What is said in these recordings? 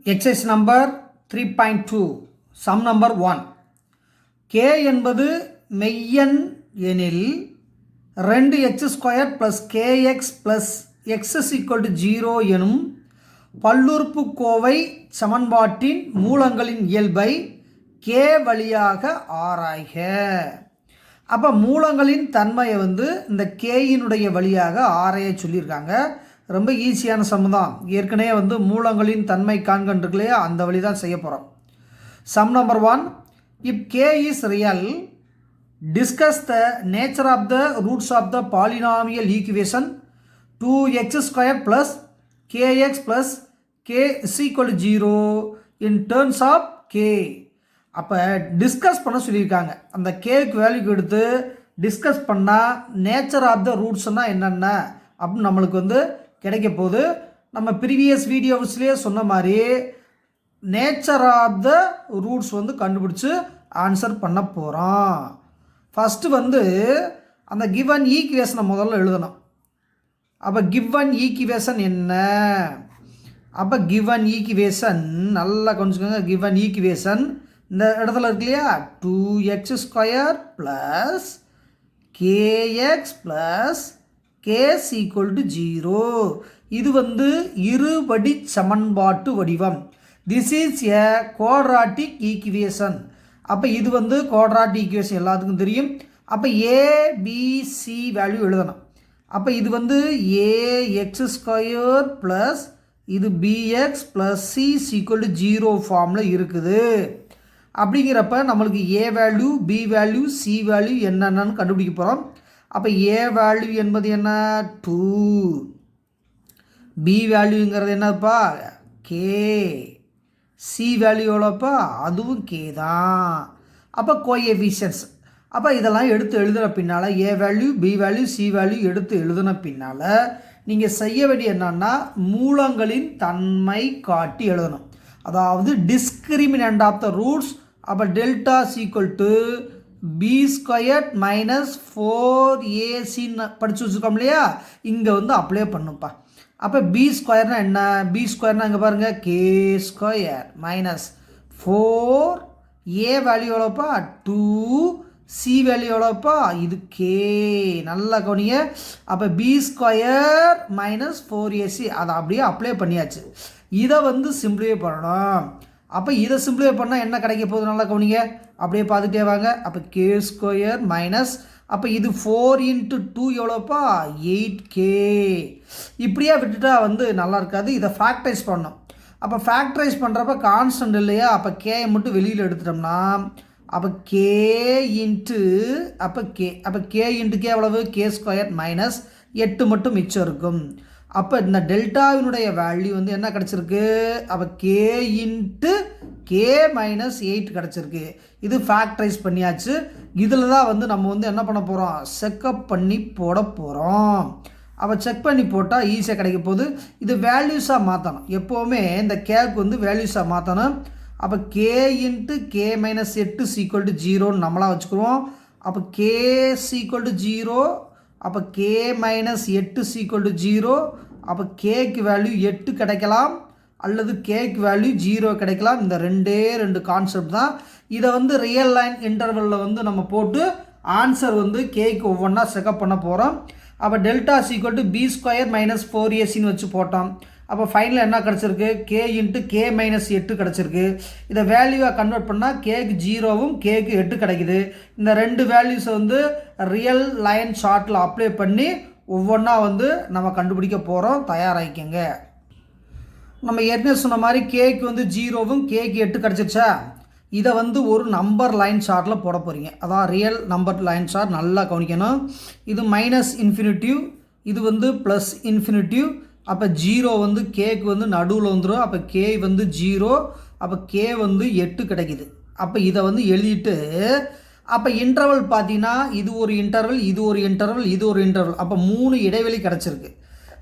Exercise number 3.2 sum number 1 k என்பது மெய்யெண் எனில் 2x² plus kx plus x is equal to 0 எனும் பல்லுறுப்புக்கோவை சமன்பாட்டின் மூலங்களின் இயல்பை k வழியாக ஆராய்க. அப்போ மூலங்களின் தன்மையை இந்த k-இனுடைய வழியாக ஆராய சொல்லியிருக்காங்க. ரொம்ப ஈஸியான சம் தான். ஏற்கனவே மூலங்களின் தன்மை காண்கின்றிருக்கு இல்லையா, அந்த வழி தான் செய்ய போகிறோம். Sum number 1, if k is real discuss the nature of the roots of the polynomial equation 2x² plus kx plus k is equal to 0 in terms of k. அப்போ டிஸ்கஸ் பண்ண சொல்லியிருக்காங்க. அந்த கேக்கு வேல்யூக்கு எடுத்து டிஸ்கஸ் பண்ணால் நேச்சர் ஆஃப் த ரூட்ஸ்னால் என்னென்ன அப்படின்னு நம்மளுக்கு கிடைக்க போகுது. நம்ம ப்ரீவியஸ் வீடியோஸ்லேயே சொன்ன மாதிரி நேச்சர் ஆஃப் த ரூட்ஸ் கண்டுபிடிச்சி ஆன்சர் பண்ண போகிறோம். ஃபஸ்ட்டு அந்த கிவன் ஈக்குவேஷனை முதல்ல எழுதணும். அப்போ கிவன் ஈக்குவேஷன் என்ன? அப்போ கிவன் ஈக்குவேஷன் நல்லா கொஞ்சம் கிவன் ஈக்குவேஷன் இந்த இடத்துல இருக்கு இல்லையா, 2x² plus kx plus k is equal to 0. இது இருபடி சமன்பாட்டு வடிவம். This is a quadratic equation. அப்போ இது குவாட்ராட்டிக் ஈக்குவேஷன் எல்லாத்துக்கும் தெரியும். அப்போ ABC வேல்யூ எழுதணும். அப்போ இது ax² ப்ளஸ் இது bx plus c is equal to 0 ஃபார்மில் இருக்குது. அப்படிங்கிறப்ப நம்மளுக்கு a value, b value, c value என்னென்னு கண்டுபிடிக்க போகிறோம். அப்போ a வேல்யூ என்பது என்ன? 2. b வேல்யூங்கிறது என்னப்பா? k. c வேல்யூ எவ்வளோப்பா? அதுவும் k தான். அப்போ கோஎஃபிஷியன்ட்ஸ். அப்போ இதெல்லாம் எடுத்து எழுதுன பின்னால் a value, b value, c value எடுத்து எழுதுன பின்னால் நீங்கள் செய்ய வேண்டிய என்னன்னா மூலங்களின் தன்மை காட்டி எழுதணும். அதாவது டிஸ்கிரிமினன்ட் ஆஃப் த ரூட்ஸ். அப்போ delta equal to b² minus 4ac படித்து வச்சுருக்கோம் இல்லையா, இங்கே அப்ளை பண்ணுப்பா. அப்போ b² என்ன? b² இங்கே பாருங்கள், k² மைனஸ் 4a வேல்யூ எவ்வளோப்பா? 2. c வேல்யூ எவ்வளோப்பா? இது k. நல்லா கவனிங்க. அப்போ b² மைனஸ் 4ac அதை அப்படியே அப்ளை பண்ணியாச்சு. இதை சிம்பிளிஃபை பண்ணணும். அப்போ இதை சிம்பிளிஃபை பண்ணால் என்ன கிடைக்க போகுது? நல்லா கவனிங்க, அப்படியே பார்த்துட்டே வாங்க. அப்போ k² மைனஸ், அப்போ இது 4 × 2 எவ்வளோப்பா? 8k. இப்படியே விட்டுட்டா நல்லா இருக்காது. இதை ஃபேக்டரைஸ் பண்ணணும். அப்போ ஃபேக்டரைஸ் பண்ணுறப்ப கான்ஸ்டன்ட் இல்லையா, அப்போ k மட்டும் வெளியில் எடுத்துட்டோம்னா அப்போ k இன்ட்டு அப்போ k இன்ட்டு k எவ்வளவு? k² மைனஸ் 8 மட்டும் மிச்சம் இருக்கும். அப்போ இந்த டெல்டாவினுடைய வேல்யூ என்ன கிடச்சிருக்கு? அப்போ k இன்ட்டு k மைனஸ் 8 கிடச்சிருக்கு. இது ஃபேக்டரைஸ் பண்ணியாச்சு. இதில் தான் நம்ம என்ன பண்ண போகிறோம்? செக்கப் பண்ணி போட போகிறோம். அப்போ செக் பண்ணி போட்டால் ஈஸியாக கிடைக்க போகுது. இது வேல்யூஸாக மாற்றணும். எப்போவுமே இந்த கேக்கு வேல்யூஸாக மாற்றணும். அப்போ k into k minus 8 equal to 0ன்னு நம்மளாக வச்சுக்குவோம். அப்போ k ஈக்குவல் டு 0. அப்போ k மைனஸ் 8 ஈக்குவல் டு 0. அப்போ கேக்கு வேல்யூ 8 கிடைக்கலாம் அல்லது கேக்கு வேல்யூ 0 கிடைக்கலாம். இந்த ரெண்டு கான்செப்ட் தான். இதை ரியல் லைன் இன்டர்வலில் நம்ம போட்டு ஆன்சர் கேக்கு ஒவ்வொன்றா செக்கப் பண்ண போகிறோம். அப்போ delta equal to b² minus 4ac வச்சு போட்டோம். அப்போ ஃபைனலில் என்ன கிடச்சிருக்கு? k இன்ட்டு k மைனஸ் 8 கிடச்சிருக்கு. இதை வேல்யூவாக கன்வெர்ட் பண்ணால் கேக்கு 0வும் கேக்கு 8 கிடைக்குது. இந்த ரெண்டு வேல்யூஸை ரியல் லைன் ஷார்ட்டில் அப்ளை பண்ணி ஒவ்வொன்றா நம்ம கண்டுபிடிக்க போகிறோம். தயாராகிக்கங்க. நம்ம ஏற்கனவே சொன்ன மாதிரி கேக்கு 0வும் கேக்கு 8 கிடச்சிருச்சா, இதை ஒரு நம்பர் லைன் ஷார்ட்டில் போட போகிறீங்க. அதான் ரியல் நம்பர் லைன் ஷார்ட். நல்லா கவனிக்கணும். இது மைனஸ் இன்ஃபினிட்டிவ், இது ப்ளஸ் இன்ஃபினிட்டிவ். அப்போ 0 கேக்கு நடுவில் வந்துடும். அப்போ k 0. அப்போ k 8 கிடைக்குது. அப்போ இதை எழுதிட்டு அப்போ இன்டர்வல் பார்த்தீங்கன்னா இது ஒரு இன்டர்வல், இது ஒரு இன்டர்வல், இது ஒரு இன்டர்வல். அப்போ 3 இடைவெளி கிடச்சிருக்கு.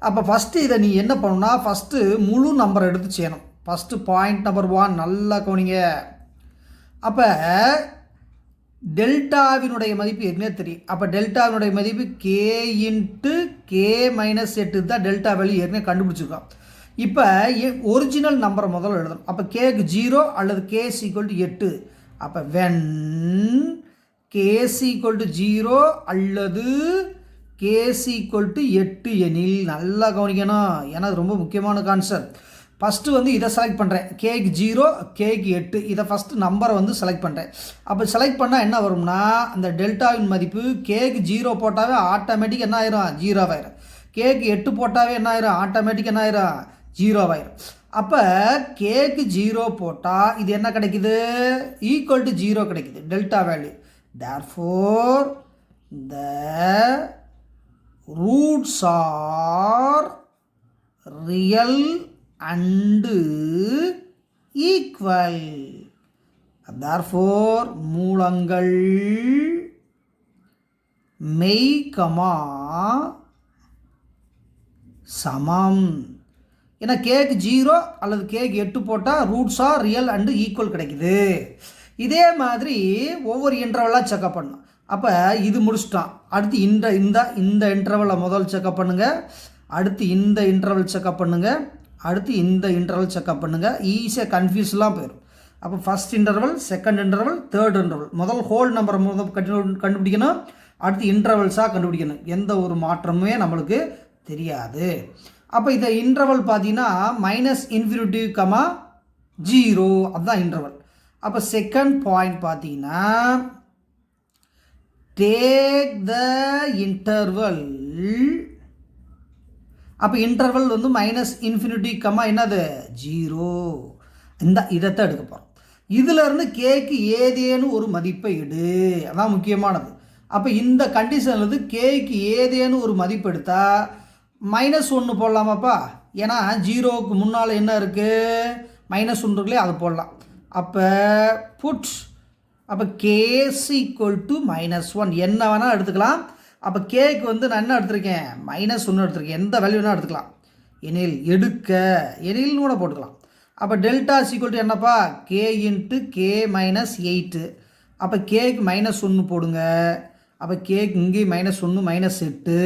அப்போ ஃபஸ்ட்டு இதை நீ என்ன பண்ணணும்னா ஃபஸ்ட்டு முழு நம்பர் எடுத்து செய்யணும். ஃபஸ்ட்டு பாயிண்ட் நம்பர் 1 நல்லா கவனிங்க. அப்போ டெல்டாவினுடைய மதிப்பு என்ன தெரியும்? அப்போ டெல்டாவினுடைய மதிப்பு k இன்ட்டு k மைனஸ் 8 தான் டெல்டா வேல்யூ ஏற்கனவே கண்டுபிடிச்சிருக்கோம். இப்போ ஒரிஜினல் நம்பரை முதல்ல எழுதணும். அப்போ கேக்கு 0 அல்லது கே ஈக்குவல் டு 8. அப்போ வென் கே ஈக்குவல் டு 0 அல்லது கே ஈக்குவல் டு 8 எனில், நல்லா கவனிக்கணும், ஏன்னா அது ரொம்ப முக்கியமான கான்செப்ட். ஃபஸ்ட்டு வந்து இதை செலக்ட் பண்ணுறேன், கேக்கு 0 கேக்கு 8, இதை ஃபஸ்ட்டு நம்பரை வந்து செலக்ட் பண்ணுறேன். அப்போ செலக்ட் பண்ணால் என்ன வரும்னா, அந்த டெல்டாவின் மதிப்பு கேக்கு 0 போட்டாவே ஆட்டோமேட்டிக் என்ன ஆயிரும், 0 ஆயிரும். கேக்கு 8 போட்டாவே என்ன ஆயிரும், ஆட்டோமேட்டிக் என்ன ஆயிரும், 0 ஆயிரும். அப்போ கேக்கு 0 போட்டால் இது என்ன கிடைக்குது, ஈக்குவல் டு 0 கிடைக்குது, delta value. Therefore the roots are real and equal. Therefore மூலங்கள் மெய் கமா சமம். ஏன்னா கேக்கு 0 அல்லது கேக்கு 8 போட்டால் roots are real and equal கிடைக்குது. இதே மாதிரி ஒவ்வொரு இன்டர்வலாக செக்அப் பண்ணணும். அப்போ இது முடிச்சிட்டோம். அடுத்து இந்த இன்டர்வலை முதல் செக்அப் பண்ணுங்கள், அடுத்து இந்த இன்டர்வல் செக்அப் பண்ணுங்கள், அடுத்து இந்த இன்டர்வல் செக்அப் பண்ணுங்கள். ஈஸியாக கன்ஃபியூஸ்லாம் போயிடும். அப்போ first interval, second interval, third interval, முதல் ஹோல் நம்பரை கண்டுபிடிக்கணும், அடுத்து இன்டர்வல்ஸாக கண்டுபிடிக்கணும். எந்த ஒரு மாற்றமுமே நம்மளுக்கு தெரியாது. அப்போ இந்த இன்டர்வல் பார்த்தீங்கன்னா -∞, 0 அதுதான் இன்டர்வல். அப்போ செகண்ட் பாயிண்ட் பார்த்தீங்கன்னா டேக் த இன்டர்வல். அப்போ இன்டர்வல் வந்து -∞, என்னது 0. இதைத்தான் எடுக்க போகிறோம். இதிலேருந்து கேக்கு ஏதேனும் ஒரு மதிப்பை எடு, அதான் முக்கியமானது. அப்போ இந்த கண்டிஷன்லேருந்து கேக்கு ஏதேனும் ஒரு மதிப்பு எடுத்தால் -1 போடலாமாப்பா, ஏன்னா 0க்கு முன்னால் என்ன இருக்குது, -1 இருக்குல்லையே, அது போடலாம். அப்போ புட், அப்போ கே ஈக்குவல் டு -1 என்ன வேணால் எடுத்துக்கலாம். அப்போ கேக்கு வந்து நான் என்ன எடுத்திருக்கேன், -1 எடுத்திருக்கேன், எந்த வேல்யூ வேணால் எடுத்துக்கலாம். எனில் எனில்னு கூட போட்டுக்கலாம். அப்போ டெல்டா ஈக்குவல் டு என்னப்பா, கே இன்ட்டு கே -8. அப்போ கேக்கு -1 போடுங்க. அப்போ கேக்கு இங்கே -1 -8,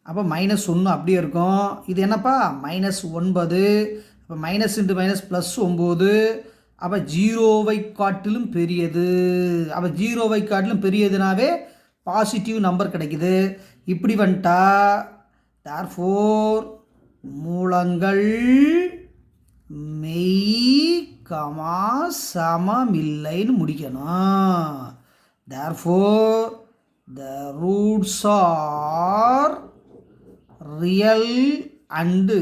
அப்போ -1 அப்படியே இருக்கும். இது என்னப்பா -9, அப்போ -*−+9, அப்போ 0வை காட்டிலும் பெரியது. அப்போ 0வை காட்டிலும் பெரியதுனாவே பாசிட்டிவ் நம்பர் கிடைக்குது. இப்படி வந்துட்டா தேர்ஃபோர் மூலங்கள் மெய் கமா சமமில்லைன்னு முடிக்கணும். Therefore the roots are real and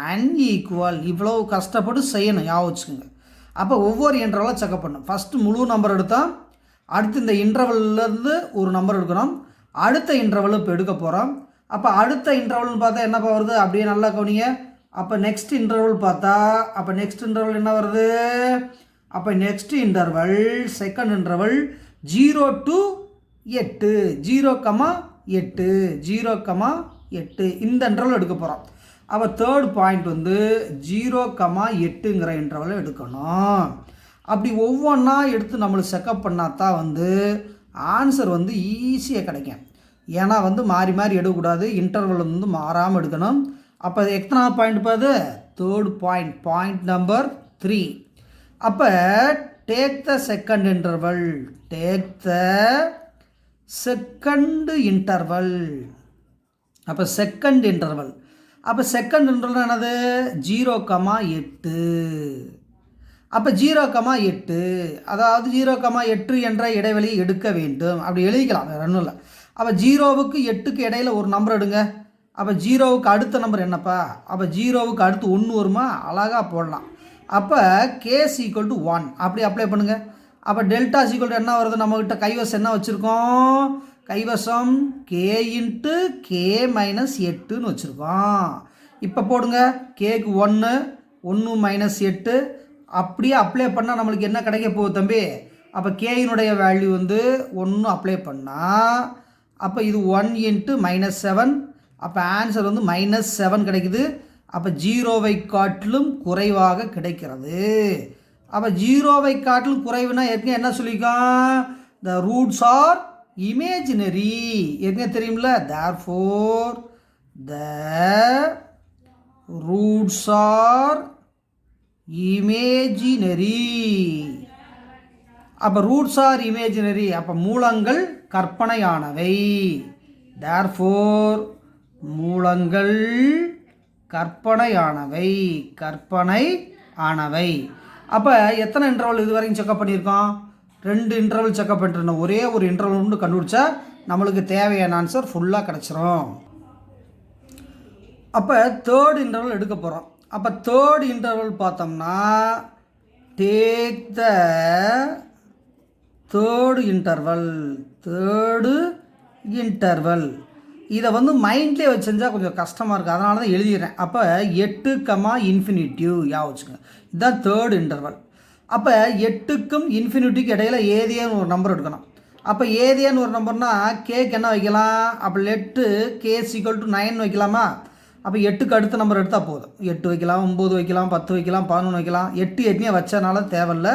unequal. இவ்வளோ கஷ்டப்பட்டு செய்யணும், ஞாபகம் வச்சுக்கோங்க. அப்போ ஒவ்வொரு இன்டர்வலாக செக்அப் பண்ணணும். ஃபஸ்ட்டு முழு நம்பர் எடுத்தோம், அடுத்து இந்த இன்டர்வல்லேருந்து ஒரு நம்பர் எடுக்கணும், அடுத்த இன்டர்வல் இப்போ எடுக்க போகிறோம். அப்போ அடுத்த இன்டர்வல்னு பார்த்தா என்னப்பா வருது, அப்படியே நல்லா கவனிங்க. அப்போ நெக்ஸ்ட் இன்டர்வல் பார்த்தா, அப்போ நெக்ஸ்ட் இன்டர்வல் என்ன வருது, அப்போ next interval second interval 0 to 8, 0,8, 0,8 இந்த இன்டர்வல் எடுக்க போகிறோம். அப்போ தேர்ட் பாயிண்ட் வந்து 0,8ங்கிற இன்டர்வலை எடுக்கணும். அப்படி ஒவ்வொன்றா எடுத்து நம்மளுக்கு செக்அப் பண்ணால் தான் வந்து ஆன்சர் வந்து ஈஸியாக கிடைக்கும். ஏன்னா வந்து மாறி மாறி எடுக்கக்கூடாது, இன்டர்வல் வந்து மாறாமல் எடுக்கணும். அப்போ அது எத்தனாவது பாயிண்ட் பாது, தேர்ட் பாயிண்ட், பாயிண்ட் நம்பர் 3. அப்போ take the second interval, take the second interval. அப்போ செகண்ட் இன்டர்வல், அப்போ செகண்ட் இன்டர்வல் என்னது 0,8. அப்போ 0,8, அதாவது 0,8 என்ற இடைவெளியை எடுக்க வேண்டும். அப்படி எழுதிக்கலாம், வேறு ஒன்றும் இல்லை. அப்போ 0வுக்கு 8க்கு இடையில் ஒரு நம்பர் எடுங்க. அப்போ 0வுக்கு அடுத்த நம்பர் என்னப்பா, அப்போ 0வுக்கு அடுத்து 1 வருமா, அழகாக போடலாம். அப்போ கே ஈக்குவல் டு 1 அப்படி அப்ளை பண்ணுங்கள். அப்போ டெல்டா ஈக்குவல் டு என்ன வருது, நம்மக்கிட்ட கைவசம் என்ன வச்சுருக்கோம், கைவசம் கே இன்ட்டு கே -8ன்னு வச்சுருக்கோம். இப்போ போடுங்க, கேக்கு 1 -8 அப்படியே அப்ளை பண்ணால் நம்மளுக்கு என்ன கிடைக்க போகுது தம்பி. அப்போ கேயினுடைய வேல்யூ வந்து 1 அப்ளை பண்ணால், அப்போ இது 1 × -7, அப்போ ஆன்சர் வந்து -7 கிடைக்குது. அப்போ 0வை காட்டிலும் குறைவாக கிடைக்கிறது. அப்போ 0வை காட்டிலும் குறைவுனா ஏற்கனவே என்ன சொல்லியிருக்கோம், த ரூட்ஸ் ஆர் இமேஜினரி, ஏற்கனவே தெரியும்ல. Therefore the roots or imaginary. அப்போ ரூட்ஸ் ஆர் இமேஜினரி, அப்போ மூலங்கள் கற்பனையானவை. தேர்ஃபோர் மூலங்கள் கற்பனையானவை, கற்பனை ஆனவை. அப்போ எத்தனை இன்டர்வல் இது வரைக்கும் செக்அப் பண்ணியிருக்கோம்? 2 இன்டர்வல் செக்அப் பண்ணிருந்தோம். ஒரே ஒரு இன்டர்வல் மட்டும் கண்டுபிடிச்சா நம்மளுக்கு தேவையான ஆன்சர் ஃபுல்லாக கிடச்சிரும். அப்போ தேர்ட் இன்டர்வல் எடுக்க போகிறோம். அப்போ தேர்ட் இன்டர்வல் பார்த்தோம்னா டேக் த தேர்டு இன்டர்வல். இதை வந்து மைண்ட்லேயே வச்சு செஞ்சால் கொஞ்சம் கஷ்டமாக இருக்குது, அதனால தான் எழுதிடுறேன். அப்போ 8, இன்ஃபினிட்டிவ் வச்சுக்கோங்க. இதுதான் தேர்டு இன்டர்வல். அப்போ 8க்கும் இன்ஃபினிட்டிக்கு இடையில் ஏதேன்னு ஒரு நம்பர் எடுக்கணும். அப்போ ஏதேன்னு ஒரு நம்பர்னா கேக்கு என்ன வைக்கலாம்? அப்போ லெட்டு கே ஈக்குவல் டு 9 வைக்கலாமா? அப்போ 8க்கு அடுத்த நம்பர் எடுத்தால் போதும். 8 வைக்கலாம், 9 வைக்கலாம், 10 வைக்கலாம், 11 வைக்கலாம். 8 ஏற்கனவே வச்சனால தேவையில்லை.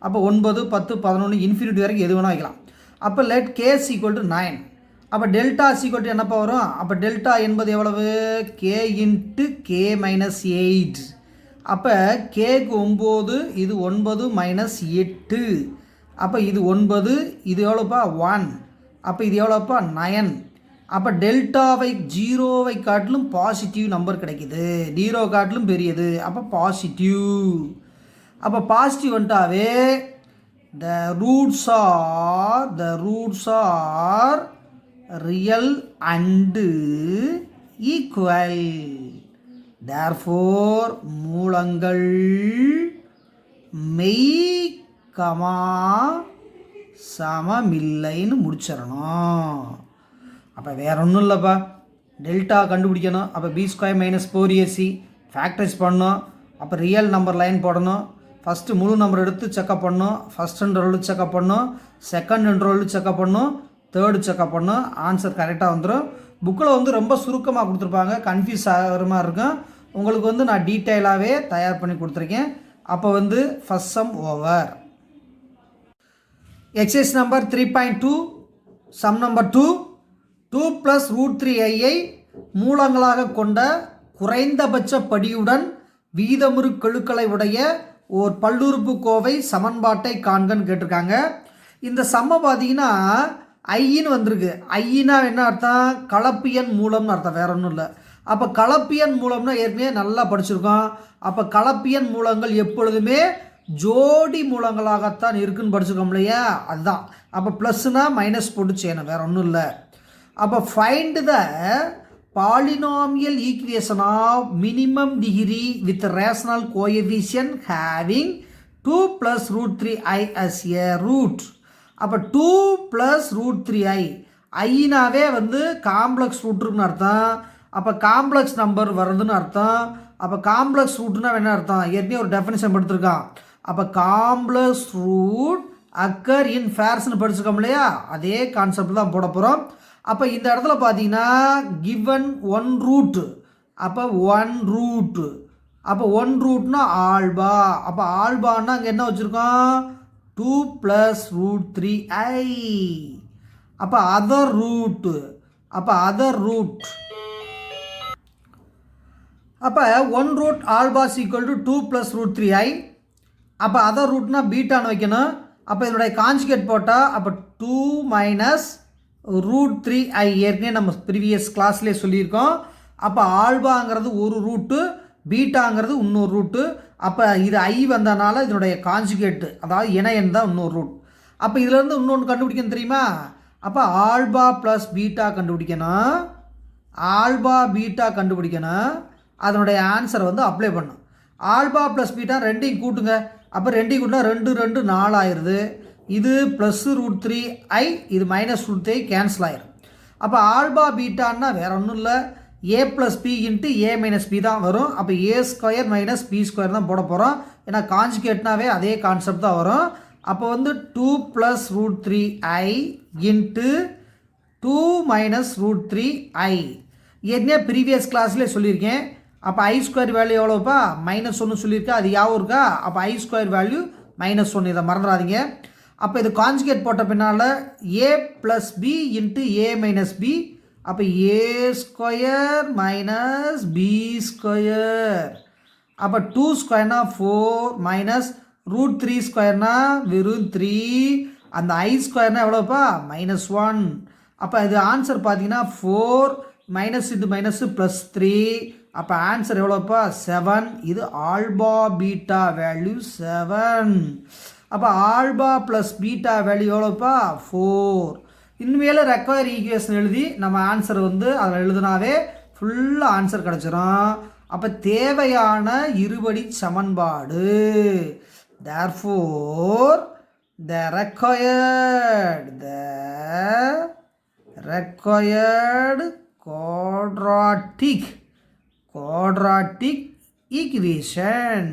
அப்போ 9, 10, 11 இன்ஃபினிட்டி வரைக்கும் எது வேணால் வைக்கலாம். அப்போ லெட் கே ஈக்குவல் டு 9. அப்போ டெல்டா ஈக்குவல் டு என்னப்பா வரும்? அப்போ டெல்டா என்பது எவ்வளவு? K into K minus 8. அப்போ கேக்கு 9, இது 9 மைனஸ் 8. அப்போ இது 9, இது எவ்வளோப்பா? 1. அப்போ இது எவ்வளோப்பா? 9. அப்போ டெல்டாவை 0வை காட்டிலும் பாசிட்டிவ் நம்பர் கிடைக்கிது, 0 காட்டிலும் பெரியது. அப்போ பாசிட்டிவ். அப்போ பாசிட்டிவ் வந்துட்டாவே the roots are real and equal. Therefore மூலங்கள் மெய் கமா சமமில்லைன்னு முடிச்சிடணும். அப்போ வேற ஒன்றும் இல்லைப்பா, டெல்டா கண்டுபிடிக்கணும். அப்போ b² மைனஸ் 4ac ஃபேக்டரைஸ் பண்ணணும். அப்போ ரியல் நம்பர் லைன் போடணும். ஃபஸ்ட்டு முழு நம்பர் எடுத்து செக்அப் பண்ணணும். ஃபஸ்ட் இன்டர்வல் செக்அப் பண்ணணும், செகண்ட் இன்டர்வல் செக்அப் பண்ணணும், தேர்டு செக்அப் பண்ணணும். ஆன்சர் கரெக்டாக வந்துடும். புக்கில் வந்து ரொம்ப சுருக்கமாக கொடுத்துருப்பாங்க, கன்ஃபியூஸ் ஆகிற மாதிரி இருக்கும். உங்களுக்கு வந்து நான் டீட்டெயிலாகவே தயார் பண்ணி கொடுத்துருக்கேன். அப்போ வந்து first some over. Exercise number 3.2 sum number 2. 2 + √3i மூலங்களாக கொண்ட குறைந்தபட்ச படியுடன் வீதமுறு கெழுக்களை உடைய ஓர் பல்லுறுப்புக்கோவை சமன்பாட்டை காண்கன்னு கேட்டிருக்காங்க. இந்த சம்மை பார்த்தீங்கன்னா ஐன்னு வந்திருக்கு. ஐனா என்ன அர்த்தம்? கலப்பியன் மூலம்னு அர்த்தம், வேற ஒன்றும் இல்லை. அப்போ கலப்பியன் மூலம்னா ஏற்கனவே நல்லா படிச்சிருக்கோம். அப்போ கலப்பியன் மூலங்கள் எப்பொழுதுமே ஜோடி மூலங்களாகத்தான் இருக்குன்னு படிச்சிருக்கோம் இல்லையா, அதுதான். அப்போ ப்ளஸ்னா மைனஸ் போட்டு செய்யணும், வேற ஒன்றும் இல்லை. அப்போ find the polynomial equation of minimum degree with rational coefficient having 2 + √3i as a root. அப்போ 2 + √3i, ஐனாவே வந்து காம்ப்ளெக்ஸ் ரூட்ருக்குன்னு அர்த்தம். அப்போ காம்ப்ளெக்ஸ் நம்பர் வருதுன்னு அர்த்தம். அப்போ காம்ப்ளெக்ஸ் ரூட்னா என்ன அர்த்தம்? ஏற்கனவே ஒரு டெஃபினிஷன் படுத்திருக்கான். அப்போ காம்ப்ளெக்ஸ் ரூட் அக்கர் இன் ஃபேர்ஸ்னு படிச்சிருக்கோம் இல்லையா, அதே கான்செப்ட் தான் போட போகிறோம். அப்போ இந்த இடத்துல பார்த்தீங்கன்னா கிவன் 1 ரூட். அப்போ 1 ரூட். அப்போ 1 ரூட்னா ஆல்பா. அப்போ ஆல்பான்னா அங்கே என்ன வச்சுருக்கோம்? 2 + √3i. அப்போ அதர் ரூட். அப்போ அதர் ரூட். அப்போ 1 root alpha equal to 2 + √3i. அப்போ அதர் ரூட்னா பீட்டான்னு வைக்கணும். அப்போ இதனுடைய கான்ஜுகேட் போட்டால் அப்போ 2 - √3i ஏற்கனவே நம்ம ப்ரீவியஸ் கிளாஸ்லேயே சொல்லியிருக்கோம். அப்போ ஆல்பாங்கிறது ஒரு ரூட்டு, பீட்டாங்கிறது இன்னொரு ரூட்டு. அப்போ இது ஐ வந்தனால இதனுடைய கான்ஜுகேட்டு, அதாவது இணையன் தான் இன்னொரு ரூட். அப்போ இதுலேருந்து இன்னொன்று கண்டுபிடிக்கணும் தெரியுமா? அப்போ ஆல்பா ப்ளஸ் பீட்டா கண்டுபிடிக்கணும். ஆல்பா பீட்டா கண்டுபிடிக்கணும். அதனுடைய ஆன்சரை வந்து அப்ளை பண்ணும். ஆல்பா ப்ளஸ் பீட்டா ரெண்டையும் கூட்டுங்க. அப்போ ரெண்டையும் கூட்டினா 2 2 4 ஆயிடுது. இது ப்ளஸ் √3i, இது மைனஸ் √3i கேன்சல் ஆயிடும். அப்போ ஆல்பா பீட்டான்னா வேற ஒன்றும் இல்லை, a + b × a - b தான் வரும். அப்போ a² - b² தான் போட போகிறோம். ஏன்னா கான்ஜுகேட்னாவே அதே கான்செப்ட் தான் வரும். அப்போ வந்து 2 + √3i × 2 - √3i. ஏற்கனவே ப்ரீவியஸ் கிளாஸ்லேயே சொல்லியிருக்கேன். அப்போ i² வேல்யூ எவ்வளோப்பா? -1 சொல்லியிருக்கா, அது யாவும் இருக்கா? அப்போ i² வேல்யூ -1, இதை மறந்துடாதீங்க. அப்போ இது கான்ஜுகேட் போட்ட பின்னால் a + b × a - b. அப்போ ஏ ஸ்கொயர் மைனஸ் பி ஸ்கொயர். அப்போ 2 ஸ்கொயர்னா 4 மைனஸ் √3 ஸ்கொயர்னா வெறும் 3. அந்த ஐ ஸ்கொயர்னா எவ்வளோப்பா -1. அப்போ இது ஆன்சர் பார்த்தீங்கன்னா 4 மைனஸ் இன்ட்டு மைனஸ் +3. அப்போ ஆன்சர் எவ்வளோப்பா 7. இது ஆல்பா பீட்டா வேல்யூ 7. அப்போ ஆல்பா ப்ளஸ் பீட்டா வேல்யூ எவ்வளோப்பா 4. இனிமேல் ரெக்வயர் ஈக்குவேஷன் எழுதி நம்ம ஆன்சர் வந்து அதில் எழுதுனாவே ஃபுல்லாக ஆன்சர் கிடச்சிரும். அப்போ தேவையான இருபடி சமன்பாடு therefore the required quadratic equation.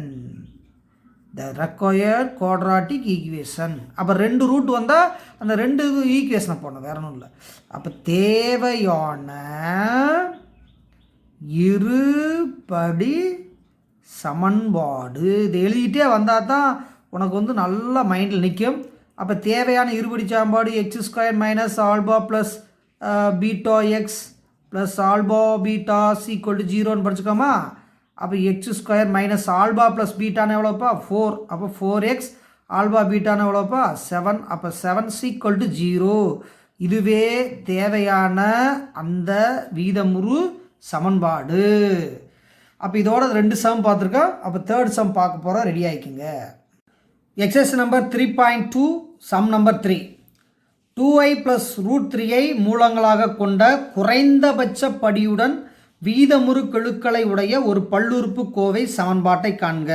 The required quadratic equation. அப்போ 2 ரூட் வந்தால் அந்த 2 ஈக்குவேஷனை போடணும், வேற ஒன்றும் இல்லை. அப்போ தேவையான இருபடி சமன்பாடு இது எழுதிட்டே வந்தால் தான் உனக்கு வந்து நல்லா மைண்டில் நிற்கும். அப்போ தேவையான இருபடி சமன்பாடு x² minus alpha plus beta X plus alpha beta = 0ன்னு படிச்சுக்கோமா. அப்போ x² மைனஸ் ஆல்பா ப்ளஸ் பீட்டான்னு எவ்வளோப்பா 4. அப்போ 4x ஆல்பா பீட்டான்னு எவ்வளோப்பா 7. அப்போ 7 = 0. இதுவே தேவையான அந்த வீதமுறு சமன்பாடு. அப்போ இதோட 2 சம் பார்த்துருக்கோம். அப்போ 3rd சம் பார்க்க போகிறோம். ரெடி ஆகிக்குங்க. Exercise number 3.2 sum number 3. 2i + √3ஐ மூலங்களாக கொண்ட குறைந்தபட்ச படியுடன் வீதமுறு கெழுக்களை உடைய ஒரு பல்லுறுப்பு கோவை சமன்பாட்டை காண்க.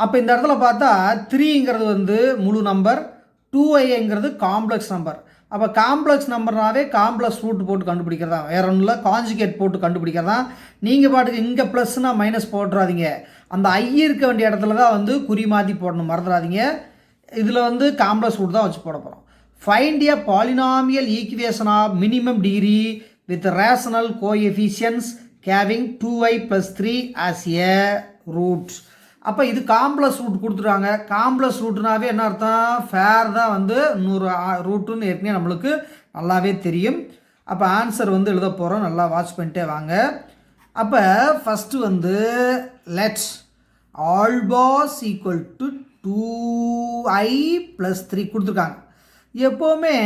அப்போ இந்த இடத்துல பார்த்தா 3ங்கிறது வந்து முழு நம்பர், 2iங்கிறது காம்ப்ளெக்ஸ் நம்பர். அப்போ காம்ப்ளெக்ஸ் நம்பர்னாவே காம்ப்ளெக்ஸ் ரூட் போட்டு கண்டுபிடிக்கிறதா, வேற ஒன்றும் இல்லை, காஞ்சுகேட் போட்டு கண்டுபிடிக்கிறதா. நீங்கள் பாட்டுக்கு இங்கே ப்ளஸ்னா மைனஸ் போட்டுறாதீங்க. அந்த ஐ இருக்க வேண்டிய இடத்துல தான் வந்து குறி மாற்றி போடணும், மறந்துடாதீங்க. இதில் வந்து காம்ப்ளெக்ஸ் ரூட் தான் வச்சு போட போகிறோம். Find a polynomial equation of minimum degree with rational coefficients having 2i + 3 as a root. அப்போ இது காம்ப்ளெக்ஸ் ரூட் கொடுத்துருவாங்க. காம்ப்ளெக்ஸ் ரூட்னாவே என்ன அர்த்தம், ஃபேர் தான் வந்து 100 ரூட்டுன்னு ஏற்கனவே நம்மளுக்கு நல்லாவே தெரியும். அப்போ ஆன்சர் வந்து எழுத போகிறோம், நல்லா வாட்ச் பண்ணிட்டே வாங்க. அப்போ ஃபஸ்ட்டு வந்து லெட்ஸ் ஆல்பாஸ் = 2i + 3 கொடுத்துருக்காங்க. எப்போவுமே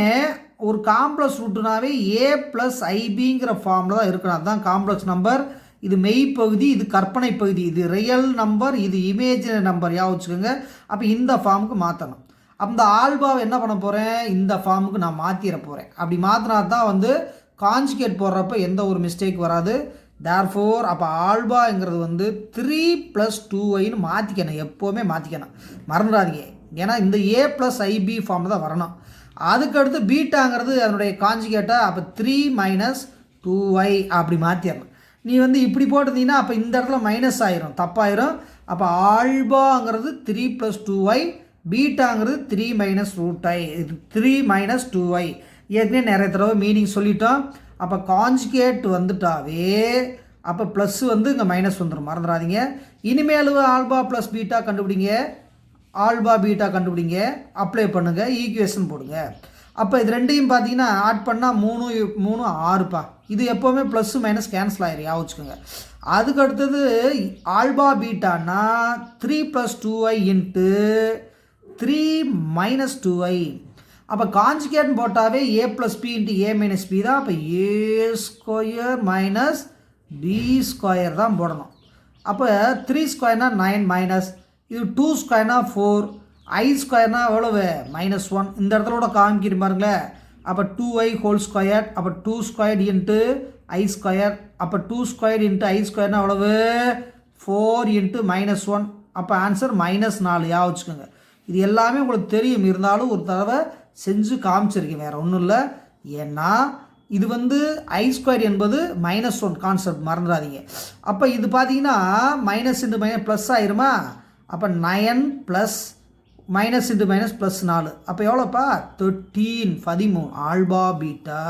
ஒரு காம்ப்ளெக்ஸ் ரூட்டுனாவே a + ib ஃபார்மில் தான் இருக்கணும். அதுதான் காம்ப்ளெக்ஸ் நம்பர். இது மெய்ப்பகுதி, இது கற்பனை பகுதி, இது ரியல் நம்பர், இது இமேஜினரி நம்பர், யா வச்சுக்கோங்க. அப்போ இந்த ஃபார்முக்கு மாற்றணும். அந்த ஆல்பாவை என்ன பண்ண போகிறேன், இந்த ஃபார்முக்கு நான் மாற்றிட போகிறேன். அப்படி மாற்றினா தான் வந்து காஞ்சுகேட் போடுறப்ப எந்த ஒரு மிஸ்டேக் வராது. தேர்ஃபோர் அப்போ ஆல்பாங்கிறது வந்து 3 + 2iன்னு மாற்றிக்கணும், எப்போவுமே மாற்றிக்கணும், மறந்துடாதீங்க. ஏன்னா இந்த a + ib ஃபார்ம் தான் வரணும். அதுக்கடுத்து பீட்டாங்கிறது அதனுடைய காஞ்சுகேட்டாக, அப்போ 3 - 2i அப்படி மாற்றிடணும். நீ வந்து இப்படி போட்டிருந்தீங்கன்னா அப்போ இந்த இடத்துல மைனஸ் ஆயிரும், தப்பாயிரும். அப்போ ஆல்பாங்கிறது 3 + 2i, பீட்டாங்கிறது 3 - √i, இது 3 - 2i. ஏற்கனவே நிறைய தடவை மீனிங் சொல்லிட்டோம். அப்போ காஞ்சுகேட் வந்துட்டாவே அப்போ ப்ளஸ் வந்து இங்கே மைனஸ் வந்துடும், மறந்துடாதீங்க. இனிமேல் ஆல்பா ப்ளஸ் பீட்டா கண்டுபிடிங்க, ஆல்பா பீட்டா கண்டுபிடிங்க, அப்ளை பண்ணுங்கள், ஈக்குவேஷன் போடுங்க. அப்போ இது ரெண்டையும் பார்த்தீங்கன்னா ஆட் பண்ணால் 3 3 6பா. இது எப்போவுமே ப்ளஸ் மைனஸ் கேன்சல் ஆயிரும், யா வச்சுக்கோங்க. அதுக்கு அடுத்தது ஆல்பா பீட்டானா 3 + 2i × 3 - 2i. அப்போ காஞ்சுகேட்னு போட்டாவே a + b × a - b தான். அப்போ a² - b² தான் போடணும். அப்போ 3² 9 மைனஸ், இது 2² 4, i² எவ்வளவு -1. இந்த இடத்துல கூட காமிக்கிற பாருங்களேன். அப்போ 2i², அப்போ 2² × i², அப்போ 2² × i² எவ்வளவு 4 × -1. அப்போ ஆன்சர் -4, யா வச்சுக்கோங்க. இது எல்லாமே உங்களுக்கு தெரியும், இருந்தாலும் ஒரு தடவை செஞ்சு காமிச்சிருக்கேன், வேறு ஒன்றும் இல்லை. ஏன்னா இது வந்து i² என்பது -1 கான்செப்ட், மறந்துடாதீங்க. அப்போ இது பார்த்தீங்கன்னா மைனஸ் இன்ட்டு மைனஸ் ப்ளஸ் ஆயிருமா. அப்போ 9 + மைனஸ் இன்ட்டு மைனஸ் +4, அப்போ எவ்வளோப்பா 13 ஆல்பா பீட்டா.